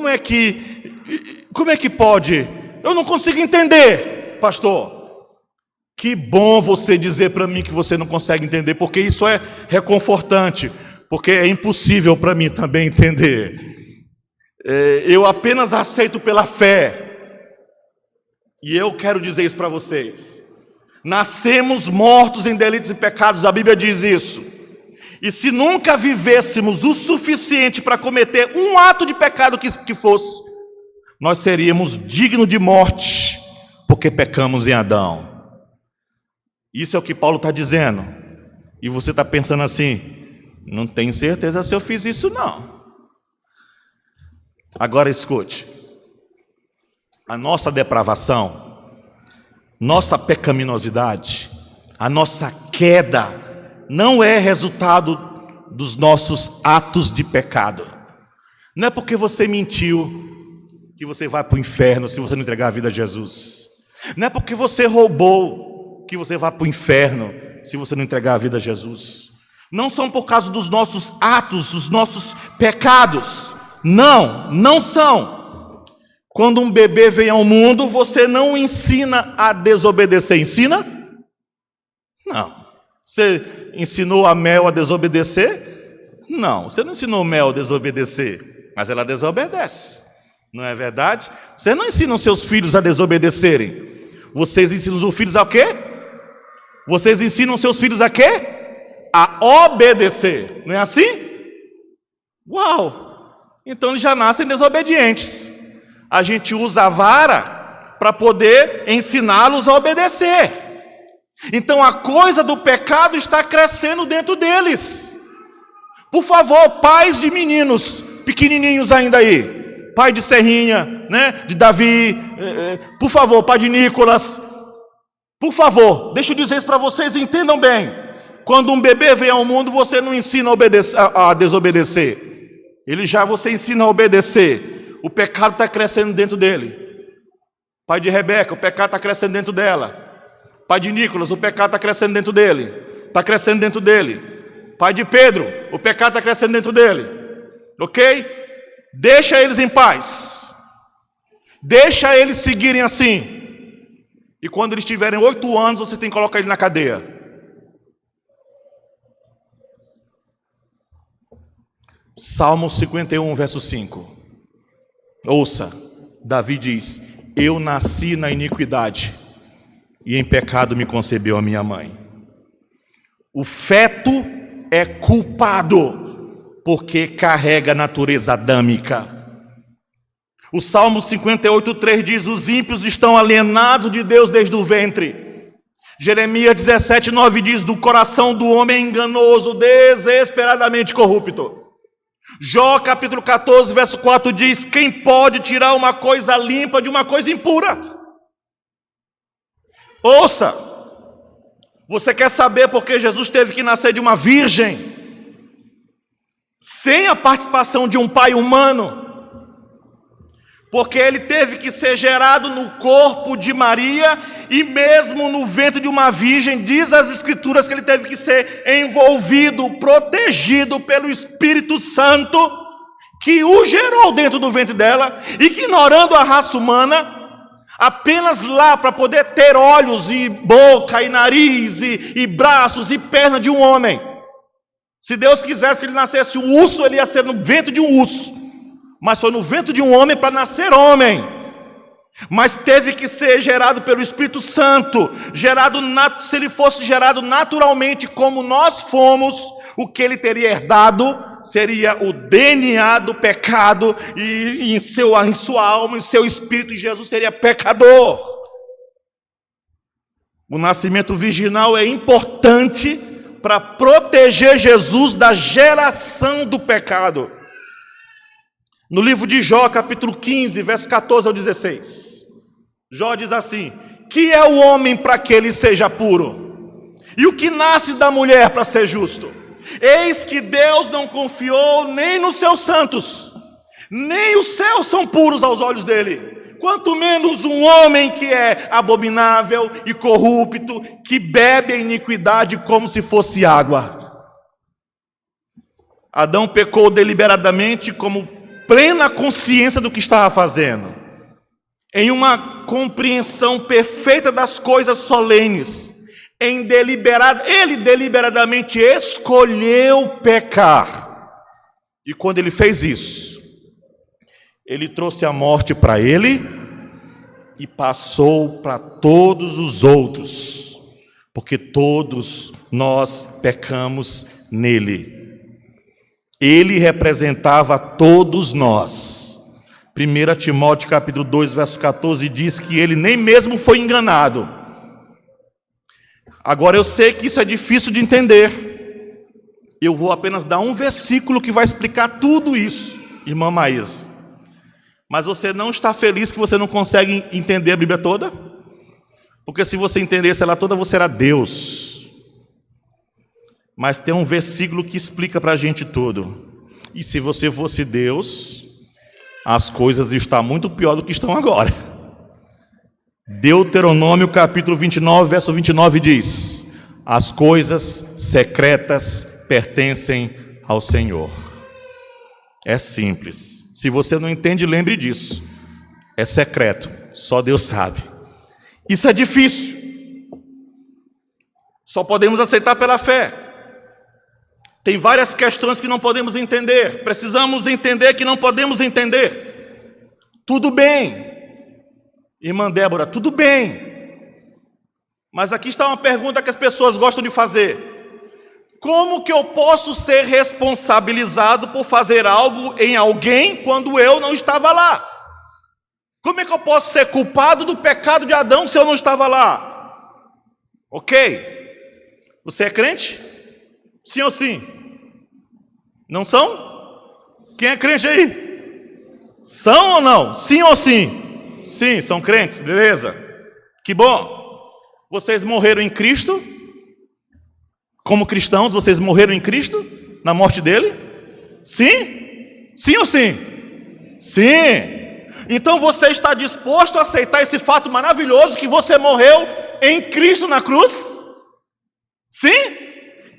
é que pode? Eu não consigo entender, pastor. Que bom você dizer para mim que você não consegue entender, porque isso é reconfortante. Porque é impossível para mim também entender. Eu apenas aceito pela fé. E eu quero dizer isso para vocês. Nascemos mortos em delitos e pecados, a Bíblia diz isso. E se nunca vivêssemos o suficiente para cometer um ato de pecado que fosse, nós seríamos dignos de morte, porque pecamos em Adão. Isso é o que Paulo está dizendo. E você está pensando assim: não tenho certeza se eu fiz isso não. Agora escute. A nossa depravação, nossa pecaminosidade, a nossa queda não é resultado dos nossos atos de pecado. Não é porque você mentiu que você vai para o inferno se você não entregar a vida a Jesus. Não é porque você roubou que você vai para o inferno se você não entregar a vida a Jesus. Não são por causa dos nossos atos, dos nossos pecados. Não, não são. Quando um bebê vem ao mundo, você não ensina a desobedecer. Ensina? Não. Você ensinou a Mel a desobedecer? Não, você não ensinou a Mel a desobedecer, mas ela desobedece. Não é verdade? Você não ensina os seus filhos a desobedecerem. Vocês ensinam os filhos a quê? Vocês ensinam seus filhos a quê? A obedecer. Não é assim? Uau! Então eles já nascem desobedientes. A gente usa a vara para poder ensiná-los a obedecer. Então a coisa do pecado está crescendo dentro deles. Por favor, pais de meninos pequenininhos ainda aí, pai de Serrinha, né, de Davi, por favor, pai de Nicolas, por favor, deixa eu dizer isso para vocês, entendam bem. Quando um bebê vem ao mundo, você não ensina a desobedecer. Você ensina a obedecer. O pecado está crescendo dentro dele. Pai de Rebeca, o pecado está crescendo dentro dela. Pai de Nicolas, o pecado está crescendo dentro dele. Está crescendo dentro dele. Pai de Pedro, o pecado está crescendo dentro dele. Ok? Deixa eles em paz. Deixa eles seguirem assim. E quando eles tiverem 8 anos, você tem que colocar ele na cadeia. Salmo 51, verso 5. Ouça, Davi diz: eu nasci na iniquidade, e em pecado me concebeu a minha mãe. O feto é culpado, porque carrega a natureza adâmica. O Salmo 58:3 diz: os ímpios estão alienados de Deus desde o ventre. Jeremias 17:9 diz: do coração do homem enganoso, desesperadamente corrupto. Jó capítulo 14, verso 4 diz: quem pode tirar uma coisa limpa de uma coisa impura? Ouça, você quer saber por que Jesus teve que nascer de uma virgem, sem a participação de um pai humano? Porque ele teve que ser gerado no corpo de Maria, e mesmo no ventre de uma virgem, diz as Escrituras que ele teve que ser envolvido, protegido pelo Espírito Santo, que o gerou dentro do ventre dela, ignorando a raça humana, apenas lá para poder ter olhos e boca e nariz e braços e perna de um homem. Se Deus quisesse que ele nascesse um urso, ele ia ser no ventre de um urso. Mas foi no ventre de um homem para nascer homem. Mas teve que ser gerado pelo Espírito Santo. Se ele fosse gerado naturalmente como nós fomos, o que ele teria herdado seria o DNA do pecado, e em sua alma, em seu espírito, e Jesus seria pecador. O nascimento virginal é importante para proteger Jesus da geração do pecado. No livro de Jó, capítulo 15, verso 14 ao 16, Jó diz assim: que é o homem para que ele seja puro? E o que nasce da mulher para ser justo? Eis que Deus não confiou nem nos seus santos, nem os céus são puros aos olhos dele, quanto menos um homem que é abominável e corrupto, que bebe a iniquidade como se fosse água. Adão pecou deliberadamente, como plena consciência do que estava fazendo, em uma compreensão perfeita das coisas solenes, ele deliberadamente escolheu pecar, e quando ele fez isso, ele trouxe a morte para ele e passou para todos os outros, porque todos nós pecamos nele. Ele representava todos nós. 1 Timóteo capítulo 2, verso 14 diz que ele nem mesmo foi enganado. Agora eu sei que isso é difícil de entender. Eu vou apenas dar um versículo que vai explicar tudo isso, irmã Maísa. Mas você não está feliz que você não consegue entender a Bíblia toda? Porque se você entendesse ela toda, você era Deus. Mas tem um versículo que explica para a gente tudo. E se você fosse Deus, as coisas estão muito pior do que estão agora. Deuteronômio capítulo 29, verso 29 diz: as coisas secretas pertencem ao Senhor. É simples. Se você não entende, lembre disso. É secreto, só Deus sabe. Isso é difícil. Só podemos aceitar pela fé. Tem várias questões que não podemos entender. Precisamos entender que não podemos entender. Tudo bem, irmã Débora, tudo bem. Mas aqui está uma pergunta que as pessoas gostam de fazer: como que eu posso ser responsabilizado por fazer algo em alguém quando eu não estava lá? Como é que eu posso ser culpado do pecado de Adão se eu não estava lá? Ok. Você é crente? Sim ou sim? Não são? Quem é crente aí? São ou não? Sim ou sim? Sim, são crentes, beleza. Que bom. Vocês morreram em Cristo? Como cristãos, vocês morreram em Cristo? Na morte dele? Sim? Sim ou sim? Sim. Então você está disposto a aceitar esse fato maravilhoso que você morreu em Cristo na cruz? Sim?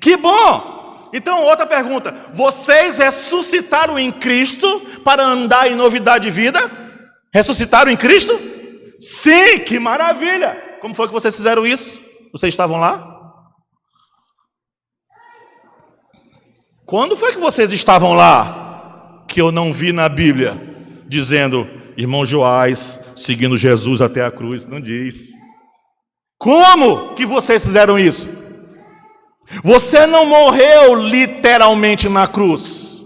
Que bom! Então, outra pergunta: vocês ressuscitaram em Cristo para andar em novidade de vida? Ressuscitaram em Cristo? Sim, que maravilha! Como foi que vocês fizeram isso? Vocês estavam lá? Quando foi que vocês estavam lá? Que eu não vi na Bíblia, dizendo, irmão Joás, seguindo Jesus até a cruz. Não diz. Como que vocês fizeram isso? Você não morreu literalmente na cruz.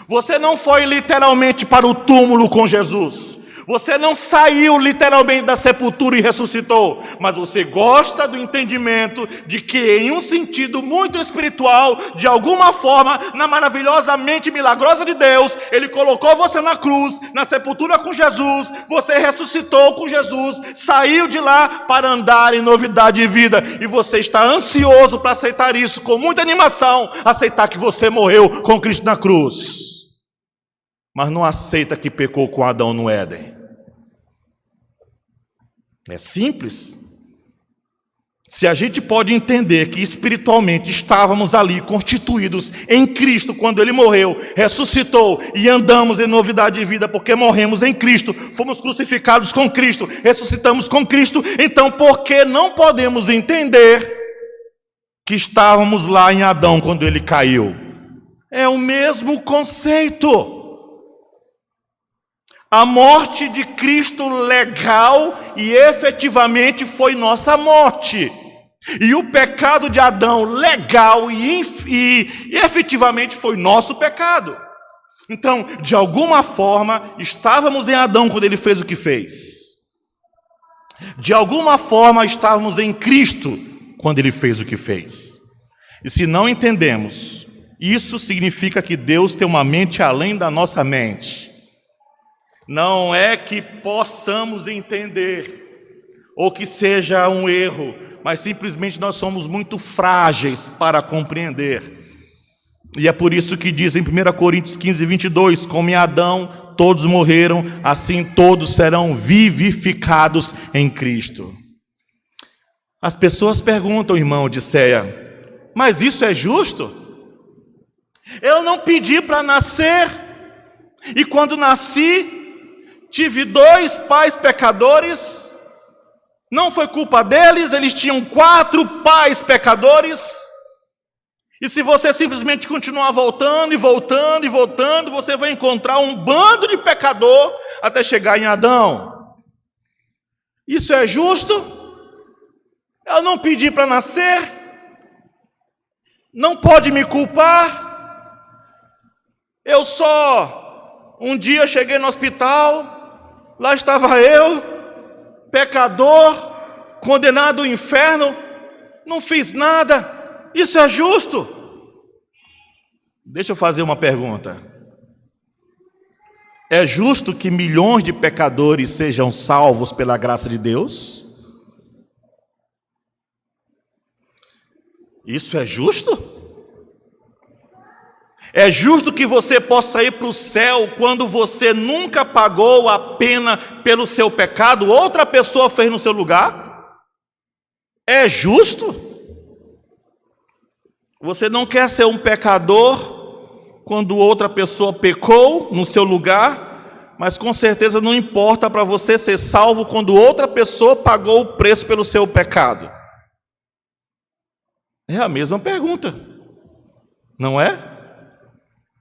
Você não foi literalmente para o túmulo com Jesus. Você não saiu literalmente da sepultura e ressuscitou. Mas você gosta do entendimento de que, em um sentido muito espiritual, de alguma forma, na maravilhosa mente milagrosa de Deus, Ele colocou você na cruz, na sepultura com Jesus. Você ressuscitou com Jesus, saiu de lá para andar em novidade de vida. E você está ansioso para aceitar isso, com muita animação, aceitar que você morreu com Cristo na cruz. Mas não aceita que pecou com Adão no Éden. É simples. Se a gente pode entender que espiritualmente estávamos ali constituídos em Cristo quando Ele morreu, ressuscitou e andamos em novidade de vida porque morremos em Cristo, fomos crucificados com Cristo, ressuscitamos com Cristo, então por que não podemos entender que estávamos lá em Adão quando ele caiu? É o mesmo conceito. A morte de Cristo legal e efetivamente foi nossa morte. E o pecado de Adão legal e efetivamente foi nosso pecado. Então, de alguma forma, estávamos em Adão quando ele fez o que fez. De alguma forma, estávamos em Cristo quando ele fez o que fez. E se não entendemos, isso significa que Deus tem uma mente além da nossa mente. Não é que possamos entender, ou que seja um erro, mas simplesmente nós somos muito frágeis para compreender. E é por isso que diz em 1 Coríntios 15, 22, como em Adão todos morreram, assim todos serão vivificados em Cristo. As pessoas perguntam, irmão Odisseia, mas isso é justo? Eu não pedi para nascer, e quando nasci, tive 2 pais pecadores, não foi culpa deles, eles tinham 4 pais pecadores, e se você simplesmente continuar voltando e voltando e voltando, você vai encontrar um bando de pecador até chegar em Adão. Isso é justo? Eu não pedi para nascer, não pode me culpar, eu só um dia cheguei no hospital, lá estava eu, pecador, condenado ao inferno, não fiz nada. Isso é justo? Deixa eu fazer uma pergunta. É justo que milhões de pecadores sejam salvos pela graça de Deus? Isso é justo? É justo que você possa ir para o céu quando você nunca pagou a pena pelo seu pecado, outra pessoa fez no seu lugar? É justo? Você não quer ser um pecador quando outra pessoa pecou no seu lugar, mas com certeza não importa para você ser salvo quando outra pessoa pagou o preço pelo seu pecado. É a mesma pergunta, não é,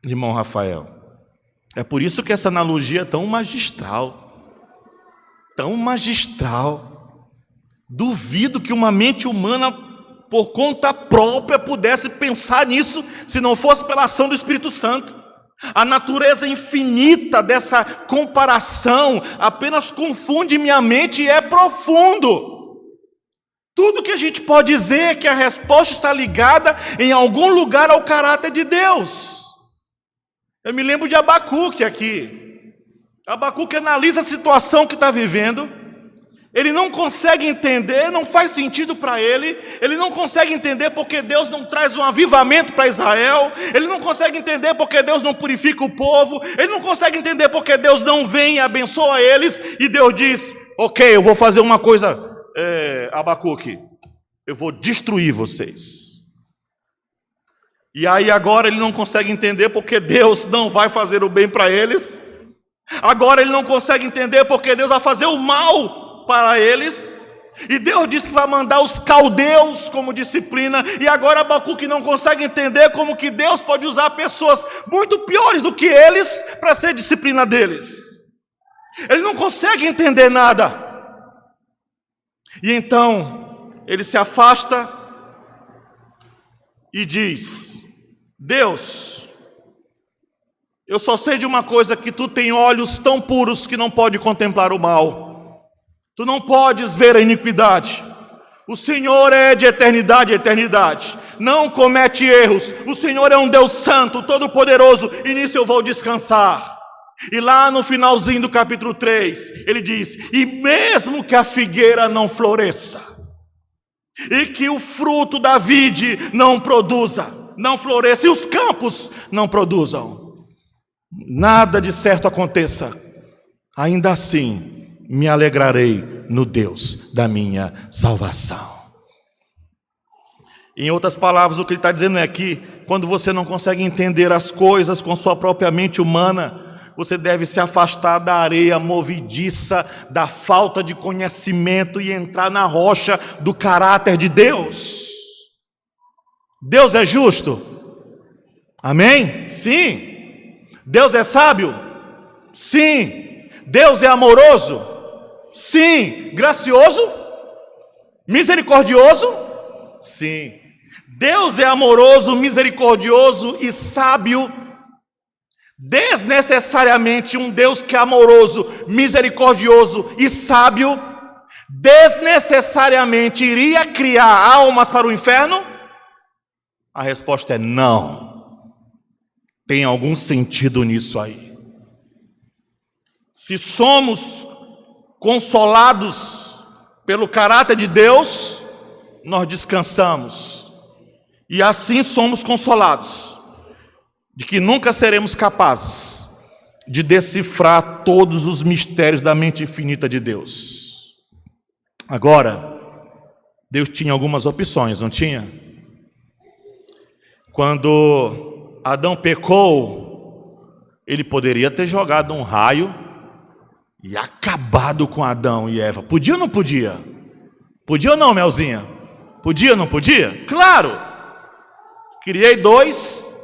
irmão Rafael? É por isso que essa analogia é tão magistral, tão magistral. Duvido que uma mente humana, por conta própria, pudesse pensar nisso, se não fosse pela ação do Espírito Santo. A natureza infinita dessa comparação apenas confunde minha mente e é profundo. Tudo que a gente pode dizer é que a resposta está ligada em algum lugar ao caráter de Deus. Eu me lembro de Abacuque aqui. Abacuque analisa a situação que está vivendo. Ele não consegue entender, não faz sentido para ele. Ele não consegue entender porque Deus não traz um avivamento para Israel. Ele não consegue entender porque Deus não purifica o povo. Ele não consegue entender porque Deus não vem e abençoa eles. E Deus diz, ok, eu vou fazer uma coisa, Abacuque, eu vou destruir vocês. E aí agora ele não consegue entender porque Deus não vai fazer o bem para eles. Agora ele não consegue entender porque Deus vai fazer o mal para eles. E Deus diz que vai mandar os caldeus como disciplina. E agora Abacuque não consegue entender como que Deus pode usar pessoas muito piores do que eles para ser disciplina deles. Ele não consegue entender nada. E então ele se afasta e diz: Deus, eu só sei de uma coisa, que tu tem olhos tão puros que não pode contemplar o mal. Tu não podes ver a iniquidade. O Senhor é de eternidade a eternidade, não comete erros. O Senhor é um Deus santo, todo-poderoso, e nisso eu vou descansar. E lá no finalzinho do capítulo 3, ele diz: e mesmo que a figueira não floresça, e que o fruto da vide não floresça, e os campos não produzam, nada de certo aconteça, ainda assim me alegrarei no Deus da minha salvação. Em outras palavras, o que ele está dizendo é que quando você não consegue entender as coisas com sua própria mente humana, você deve se afastar da areia movediça, da falta de conhecimento, e entrar na rocha do caráter de Deus. Deus é justo? Amém? Sim. Deus é sábio? Sim. Deus é amoroso? Sim. Gracioso? Misericordioso? Sim. Deus é amoroso, misericordioso e sábio. Desnecessariamente um Deus que é amoroso, misericordioso e sábio, desnecessariamente iria criar almas para o inferno? A resposta é não. Tem algum sentido nisso aí. Se somos consolados pelo caráter de Deus, nós descansamos. E assim somos consolados de que nunca seremos capazes de decifrar todos os mistérios da mente infinita de Deus. Agora, Deus tinha algumas opções, não tinha? Quando Adão pecou, ele poderia ter jogado um raio e acabado com Adão e Eva. Podia ou não podia? Podia ou não, Melzinha? Podia ou não podia? Claro! Criei dois,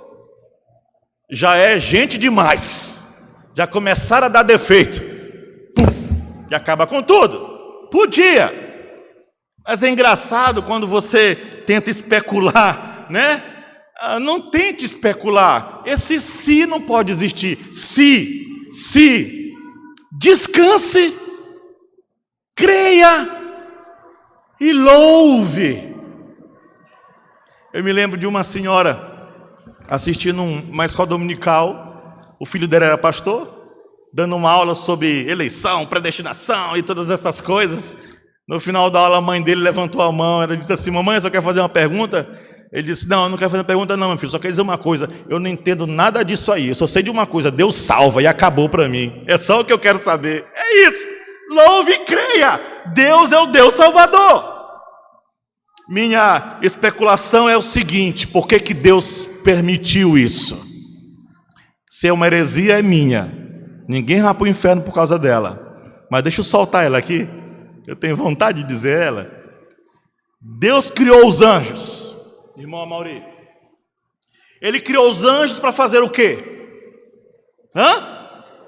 já é gente demais, já começaram a dar defeito, e acaba com tudo. Podia, mas é engraçado quando você tenta especular, né? Não tente especular, esse se não pode existir. Se, descanse, creia e louve. Eu me lembro de uma senhora assistindo uma escola dominical, o filho dele era pastor, dando uma aula sobre eleição, predestinação e todas essas coisas. No final da aula, a mãe dele levantou a mão, ela disse assim: mamãe, só quer fazer uma pergunta? Ele disse: não, eu não quero fazer pergunta não, meu filho, só quero dizer uma coisa, eu não entendo nada disso aí, eu só sei de uma coisa, Deus salva e acabou para mim, é só o que eu quero saber, é isso, louve e creia, Deus é o Deus Salvador. Minha especulação é o seguinte: por que Deus permitiu isso? Se é uma heresia, é minha, ninguém vai para o inferno por causa dela, mas deixa eu soltar ela aqui, eu tenho vontade de dizer ela. Deus criou os anjos, irmão Amauri. Ele criou os anjos para fazer o quê?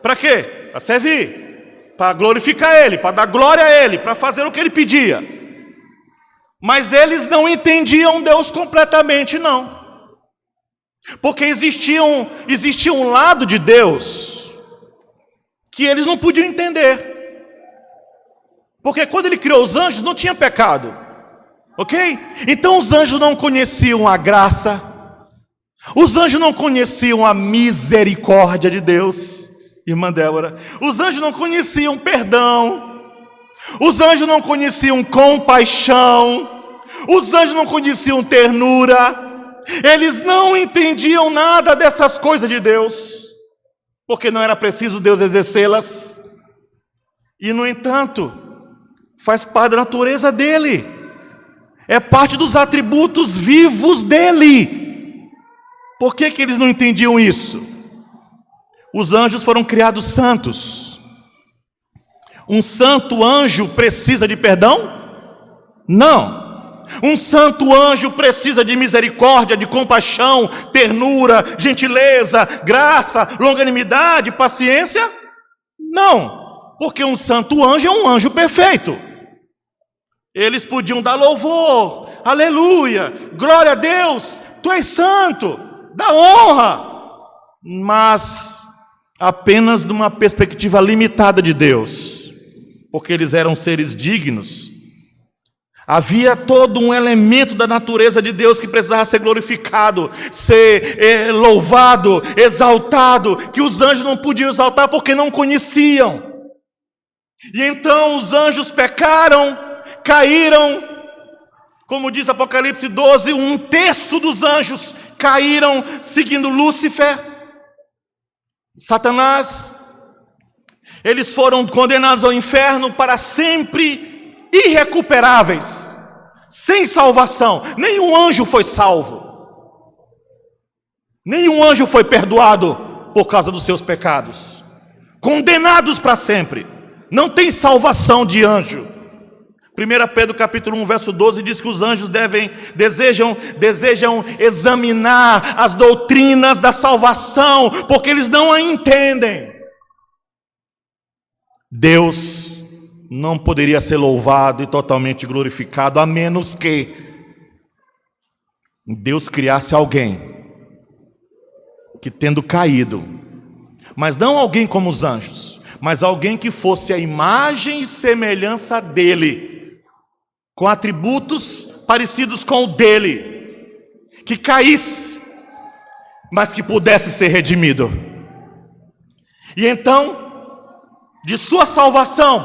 Para quê? Para servir, para glorificar Ele, para dar glória a Ele, para fazer o que Ele pedia. Mas eles não entendiam Deus completamente, não. Porque existia um lado de Deus que eles não podiam entender. Porque quando Ele criou os anjos, não tinha pecado. Ok? Então os anjos não conheciam a graça, os anjos não conheciam a misericórdia de Deus, irmã Débora. Os anjos não conheciam perdão, os anjos não conheciam compaixão, os anjos não conheciam ternura, eles não entendiam nada dessas coisas de Deus, porque não era preciso Deus exercê-las, e no entanto, faz parte da natureza dele. É parte dos atributos vivos dele. Por que eles não entendiam isso? Os anjos foram criados santos. Um santo anjo precisa de perdão? Não. Um santo anjo precisa de misericórdia, de compaixão, ternura, gentileza, graça, longanimidade, paciência? Não. Porque um santo anjo é um anjo perfeito. Eles podiam dar louvor, aleluia, glória a Deus, tu és santo, dá honra, mas apenas de uma perspectiva limitada de Deus, porque eles eram seres dignos. Havia todo um elemento da natureza de Deus que precisava ser glorificado, ser louvado, exaltado, que os anjos não podiam exaltar porque não conheciam. E então os anjos pecaram, caíram, como diz Apocalipse 12, 1/3 dos anjos caíram seguindo Lúcifer, Satanás. Eles foram condenados ao inferno para sempre, irrecuperáveis, sem salvação. Nenhum anjo foi salvo, nenhum anjo foi perdoado por causa dos seus pecados, condenados para sempre. Não tem salvação de anjo. 1 Pedro capítulo 1, verso 12 diz que os anjos desejam examinar as doutrinas da salvação, porque eles não a entendem. Deus não poderia ser louvado e totalmente glorificado, a menos que Deus criasse alguém que, tendo caído, mas não alguém como os anjos, mas alguém que fosse a imagem e semelhança dele, com atributos parecidos com o dele, que caísse, mas que pudesse ser redimido. E então, de sua salvação,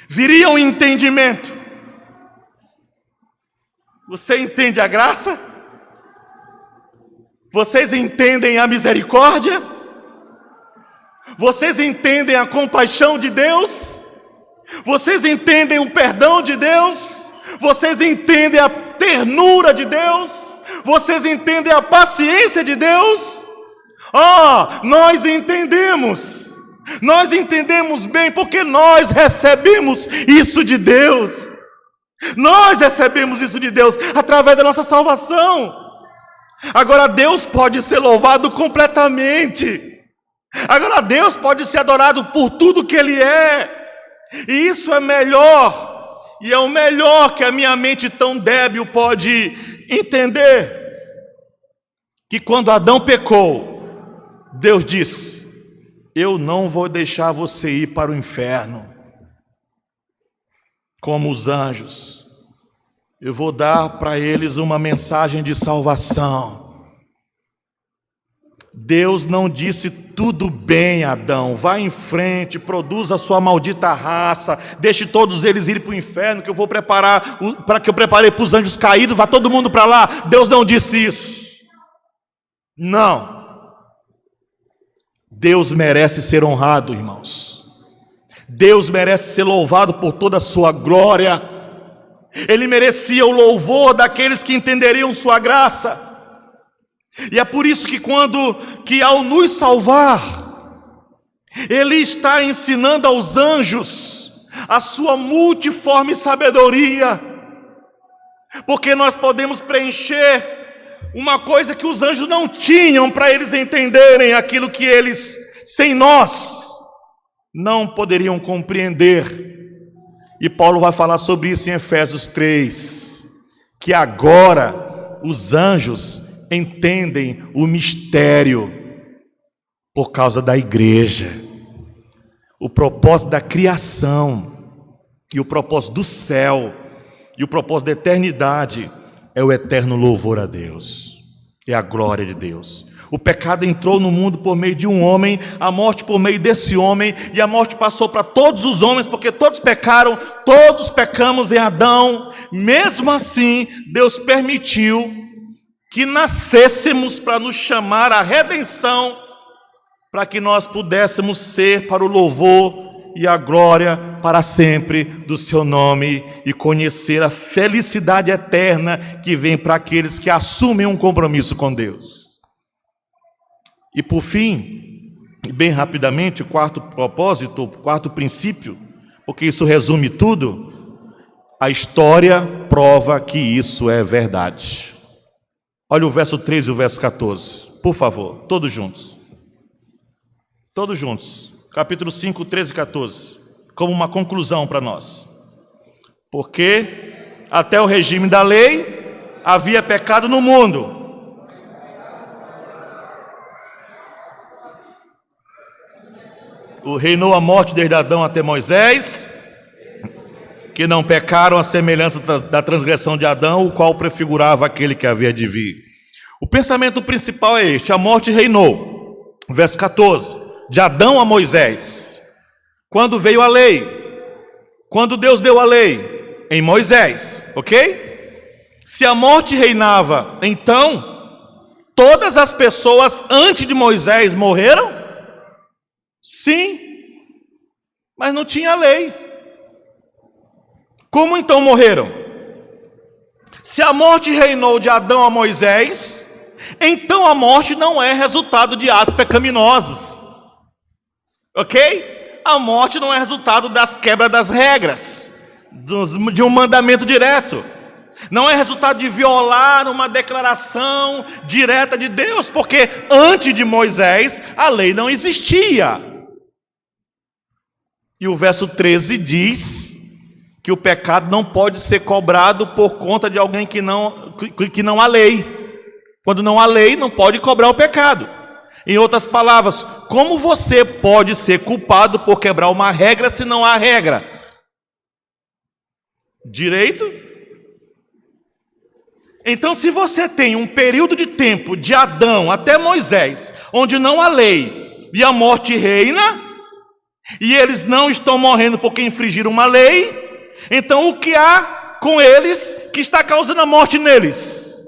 viria um entendimento. Você entende a graça? Vocês entendem a misericórdia? Vocês entendem a compaixão de Deus? Vocês entendem o perdão de Deus? Vocês entendem a ternura de Deus? Vocês entendem a paciência de Deus? Nós entendemos. Nós entendemos bem, porque nós recebemos isso de Deus. Nós recebemos isso de Deus através da nossa salvação. Agora Deus pode ser louvado completamente. Agora Deus pode ser adorado por tudo que Ele é. E isso é melhor, e é o melhor que a minha mente tão débil pode entender. Que quando Adão pecou, Deus disse: eu não vou deixar você ir para o inferno, como os anjos. Eu vou dar para eles uma mensagem de salvação. Deus não disse: tudo bem, Adão, vá em frente, produza a sua maldita raça, deixe todos eles irem para o inferno, que eu vou preparar, para que eu preparei para os anjos caídos, vá todo mundo para lá. Deus não disse isso. Não. Deus merece ser honrado, irmãos. Deus merece ser louvado por toda a sua glória. Ele merecia o louvor daqueles que entenderiam sua graça. E é por isso que ao nos salvar, Ele está ensinando aos anjos a sua multiforme sabedoria, porque nós podemos preencher uma coisa que os anjos não tinham, para eles entenderem aquilo que eles, sem nós, não poderiam compreender. E Paulo vai falar sobre isso em Efésios 3, que agora os anjos entendem o mistério por causa da igreja, o propósito da criação, e o propósito do céu, e o propósito da eternidade é o eterno louvor a Deus, é a glória de Deus. O pecado entrou no mundo por meio de um homem, a morte por meio desse homem, e a morte passou para todos os homens, porque todos pecaram, todos pecamos em Adão. Mesmo assim, Deus permitiu que nascêssemos para nos chamar à redenção, para que nós pudéssemos ser para o louvor e a glória para sempre do seu nome, e conhecer a felicidade eterna que vem para aqueles que assumem um compromisso com Deus. E por fim, bem rapidamente, o quarto propósito, o quarto princípio, porque isso resume tudo, a história prova que isso é verdade. Olha o verso 13 e o verso 14, por favor, todos juntos. Todos juntos. Capítulo 5, 13 e 14, como uma conclusão para nós. Porque até o regime da lei havia pecado no mundo. Reinou a morte desde Adão até Moisés, que não pecaram à semelhança da transgressão de Adão, o qual prefigurava aquele que havia de vir. O pensamento principal é este: a morte reinou. Verso 14, de Adão a Moisés. Quando veio a lei? Quando Deus deu a lei? Em Moisés, ok? Se a morte reinava, então todas as pessoas antes de Moisés morreram? Sim, mas não tinha lei. Como então morreram? Se a morte reinou de Adão a Moisés, então a morte não é resultado de atos pecaminosos, ok? A morte não é resultado das quebras das regras, de um mandamento direto. Não é resultado de violar uma declaração direta de Deus, porque antes de Moisés a lei não existia. E o verso 13 diz que o pecado não pode ser cobrado por conta de alguém que não há lei. Quando não há lei, não pode cobrar o pecado. Em outras palavras, como você pode ser culpado por quebrar uma regra se não há regra? Direito? Então, se você tem um período de tempo de Adão até Moisés, onde não há lei e a morte reina, e eles não estão morrendo porque infringiram uma lei, então o que há com eles que está causando a morte neles?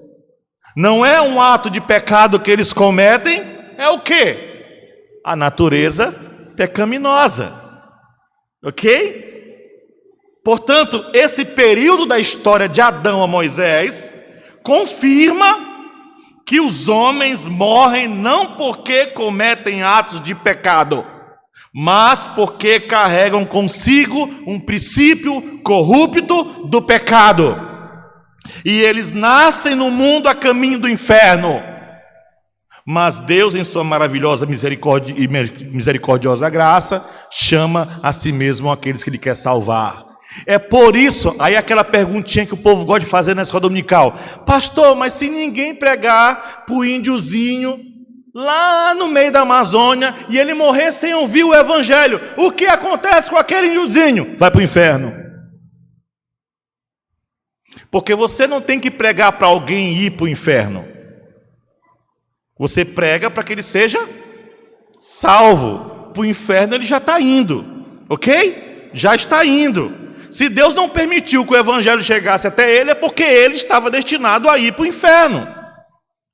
Não é um ato de pecado que eles cometem, é o quê? A natureza pecaminosa, ok? Portanto, esse período da história de Adão a Moisés confirma que os homens morrem não porque cometem atos de pecado, mas porque carregam consigo um princípio corrupto do pecado. E eles nascem no mundo a caminho do inferno. Mas Deus, em sua maravilhosa misericórdia e misericordiosa graça, chama a si mesmo aqueles que Ele quer salvar. É por isso, aí aquela perguntinha que o povo gosta de fazer na escola dominical: pastor, mas se ninguém pregar para o índiozinho lá no meio da Amazônia e ele morrer sem ouvir o evangelho, o que acontece com aquele índiozinho? Vai para o inferno. Porque você não tem que pregar para alguém ir para o inferno. Você prega para que ele seja salvo. Para o inferno ele já está indo, ok? Já está indo. Se Deus não permitiu que o evangelho chegasse até ele, é porque ele estava destinado a ir para o inferno.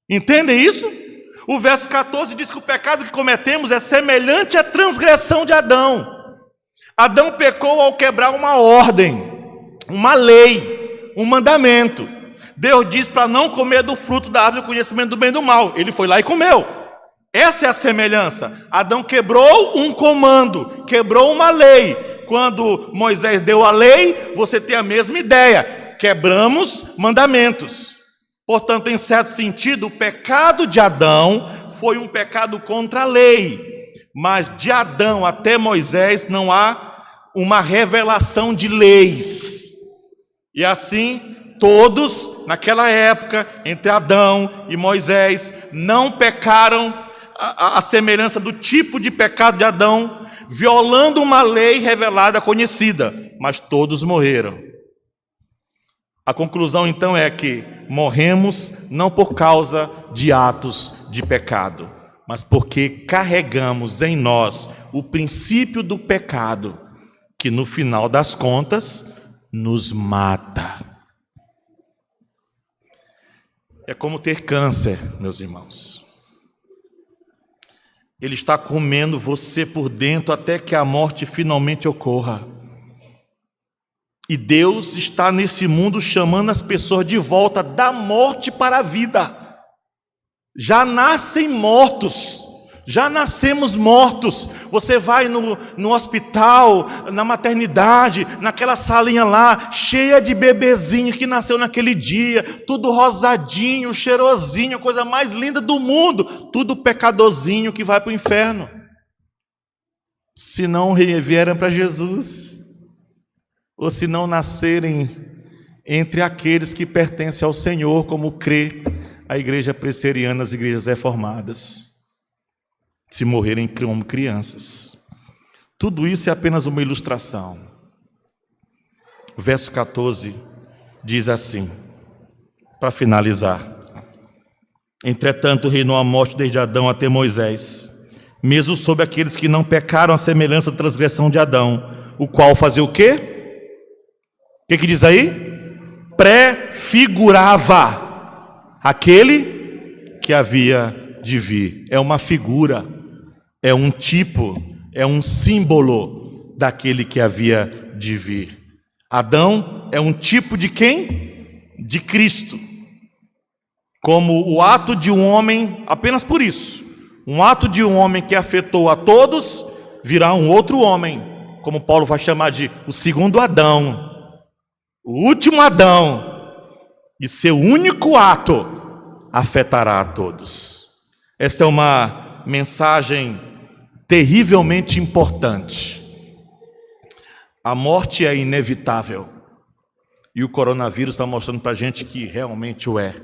Entendem isso? O verso 14 diz que o pecado que cometemos é semelhante à transgressão de Adão. Adão pecou ao quebrar uma ordem, uma lei, um mandamento. Deus diz para não comer do fruto da árvore do conhecimento do bem e do mal. Ele foi lá e comeu. Essa é a semelhança. Adão quebrou um comando, quebrou uma lei. Quando Moisés deu a lei, você tem a mesma ideia. Quebramos mandamentos. Portanto, em certo sentido, o pecado de Adão foi um pecado contra a lei. Mas de Adão até Moisés não há uma revelação de leis. E assim, todos, naquela época, entre Adão e Moisés, não pecaram a semelhança do tipo de pecado de Adão, violando uma lei revelada, conhecida, mas todos morreram. A conclusão então é que morremos não por causa de atos de pecado, mas porque carregamos em nós o princípio do pecado, que no final das contas nos mata. É como ter câncer, meus irmãos. Ele está comendo você por dentro até que a morte finalmente ocorra. E Deus está nesse mundo chamando as pessoas de volta da morte para a vida. Já nascem mortos, já nascemos mortos. Você vai no hospital, na maternidade, naquela salinha lá, cheia de bebezinho que nasceu naquele dia, tudo rosadinho, cheirosinho, coisa mais linda do mundo, tudo pecadorzinho que vai para o inferno. Se não vieram para Jesus, ou se não nascerem entre aqueles que pertencem ao Senhor, como crê a igreja presbiteriana, as igrejas reformadas, se morrerem como crianças. Tudo isso é apenas uma ilustração. O verso 14 diz assim, para finalizar: entretanto reinou a morte desde Adão até Moisés, mesmo sobre aqueles que não pecaram a semelhança da transgressão de Adão, o qual fazia o quê? O que diz aí? Prefigurava aquele que havia de vir. É uma figura, é um tipo, é um símbolo daquele que havia de vir. Adão é um tipo de quem? De Cristo. Como o ato de um homem, apenas por isso, um ato de um homem que afetou a todos, virá um outro homem, como Paulo vai chamar de o segundo Adão, o último Adão, e seu único ato afetará a todos. Esta é uma mensagem terrivelmente importante. A morte é inevitável, e o coronavírus está mostrando para a gente que realmente o é.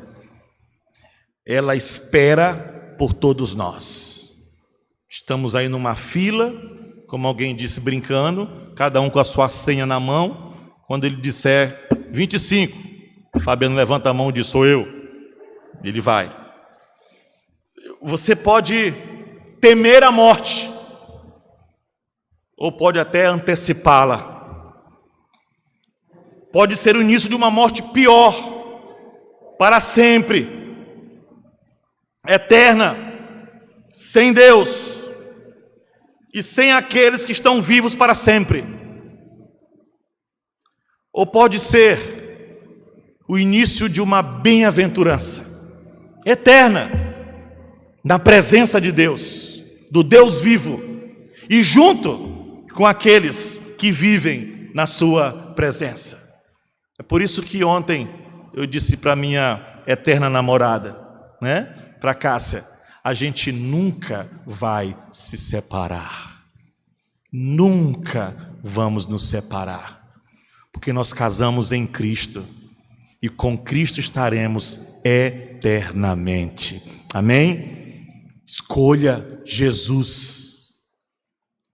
Ela espera por todos nós. Estamos aí numa fila, como alguém disse brincando, cada um com a sua senha na mão. Quando ele disser 25, Fabiano levanta a mão e diz: sou eu. Ele vai. Você pode temer a morte, ou pode até antecipá-la. Pode ser o início de uma morte pior, para sempre, eterna, sem Deus e sem aqueles que estão vivos para sempre. Ou pode ser o início de uma bem-aventurança eterna, na presença de Deus, do Deus vivo, e junto com aqueles que vivem na sua presença. É por isso que ontem eu disse para minha eterna namorada, para Cássia, a gente nunca vai se separar. Nunca vamos nos separar. Porque nós casamos em Cristo e com Cristo estaremos eternamente. Amém? Escolha Jesus.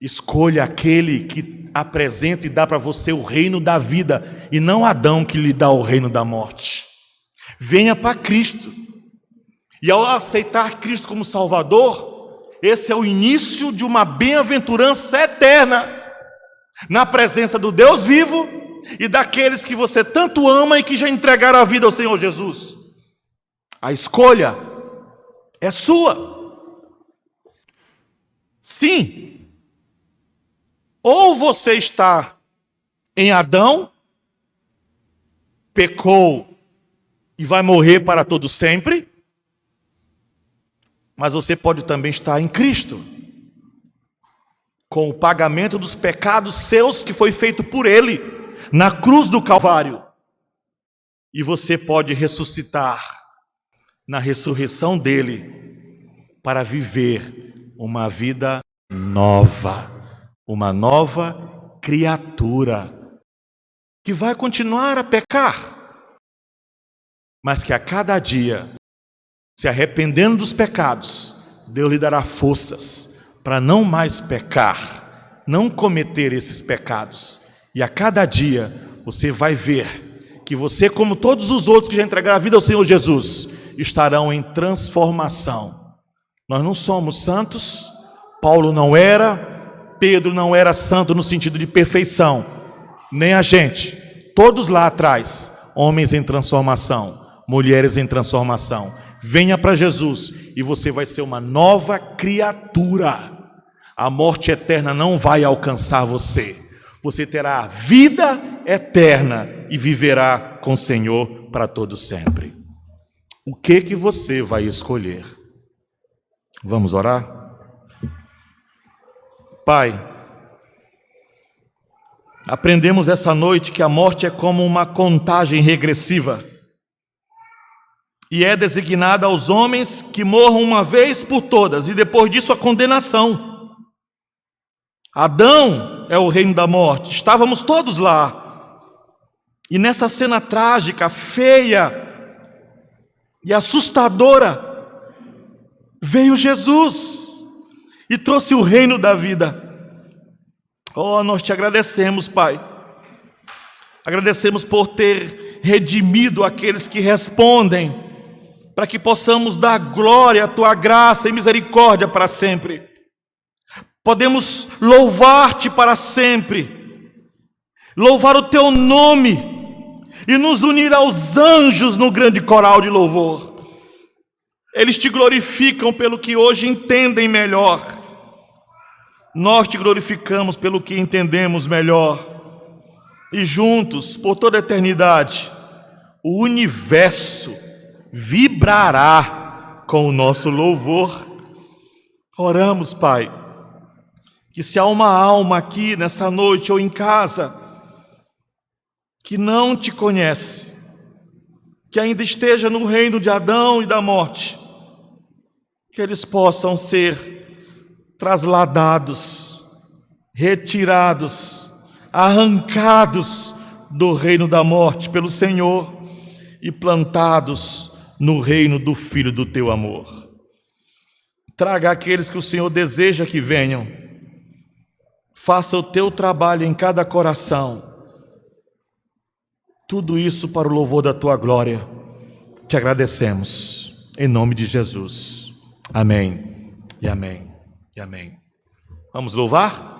Escolha aquele que apresenta e dá para você o reino da vida, e não Adão que lhe dá o reino da morte. Venha para Cristo E ao aceitar Cristo como Salvador, esse é o início de uma bem-aventurança eterna, na presença do Deus vivo e daqueles que você tanto ama e que já entregaram a vida ao Senhor Jesus. A escolha é sua. Sim. Ou você está em Adão, pecou e vai morrer para todo sempre, mas você pode também estar em Cristo, com o pagamento dos pecados seus que foi feito por Ele na cruz do Calvário. E você pode ressuscitar na ressurreição dele para viver uma vida nova, uma nova criatura que vai continuar a pecar, mas que a cada dia, se arrependendo dos pecados, Deus lhe dará forças para não mais pecar, não cometer esses pecados. E a cada dia você vai ver que você, como todos os outros que já entregaram a vida ao Senhor Jesus, estarão em transformação. Nós não somos santos, Paulo não era, Pedro não era santo no sentido de perfeição, nem a gente. Todos lá atrás, homens em transformação, mulheres em transformação. Venha para Jesus e você vai ser uma nova criatura. A morte eterna não vai alcançar você. Você terá vida eterna e viverá com o Senhor para todo sempre. O que você vai escolher? Vamos orar? Pai, aprendemos essa noite que a morte é como uma contagem regressiva e é designada aos homens que morram uma vez por todas e depois disso a condenação. Adão é o reino da morte, estávamos todos lá. E nessa cena trágica, feia e assustadora, veio Jesus e trouxe o reino da vida. Oh, nós te agradecemos, Pai. Agradecemos por ter redimido aqueles que respondem, para que possamos dar glória à tua graça e misericórdia para sempre. Podemos louvar-te para sempre, louvar o teu nome e nos unir aos anjos no grande coral de louvor. Eles te glorificam pelo que hoje entendem melhor. Nós te glorificamos pelo que entendemos melhor. E juntos, por toda a eternidade, o universo vibrará com o nosso louvor. Oramos, Pai, que se há uma alma aqui nessa noite ou em casa que não te conhece, que ainda esteja no reino de Adão e da morte, que eles possam ser trasladados, retirados, arrancados do reino da morte pelo Senhor e plantados no reino do Filho do teu amor. Traga aqueles que o Senhor deseja que venham. Faça o teu trabalho em cada coração. Tudo isso para o louvor da tua glória. Te agradecemos. Em nome de Jesus. Amém. E amém. E amém. Vamos louvar?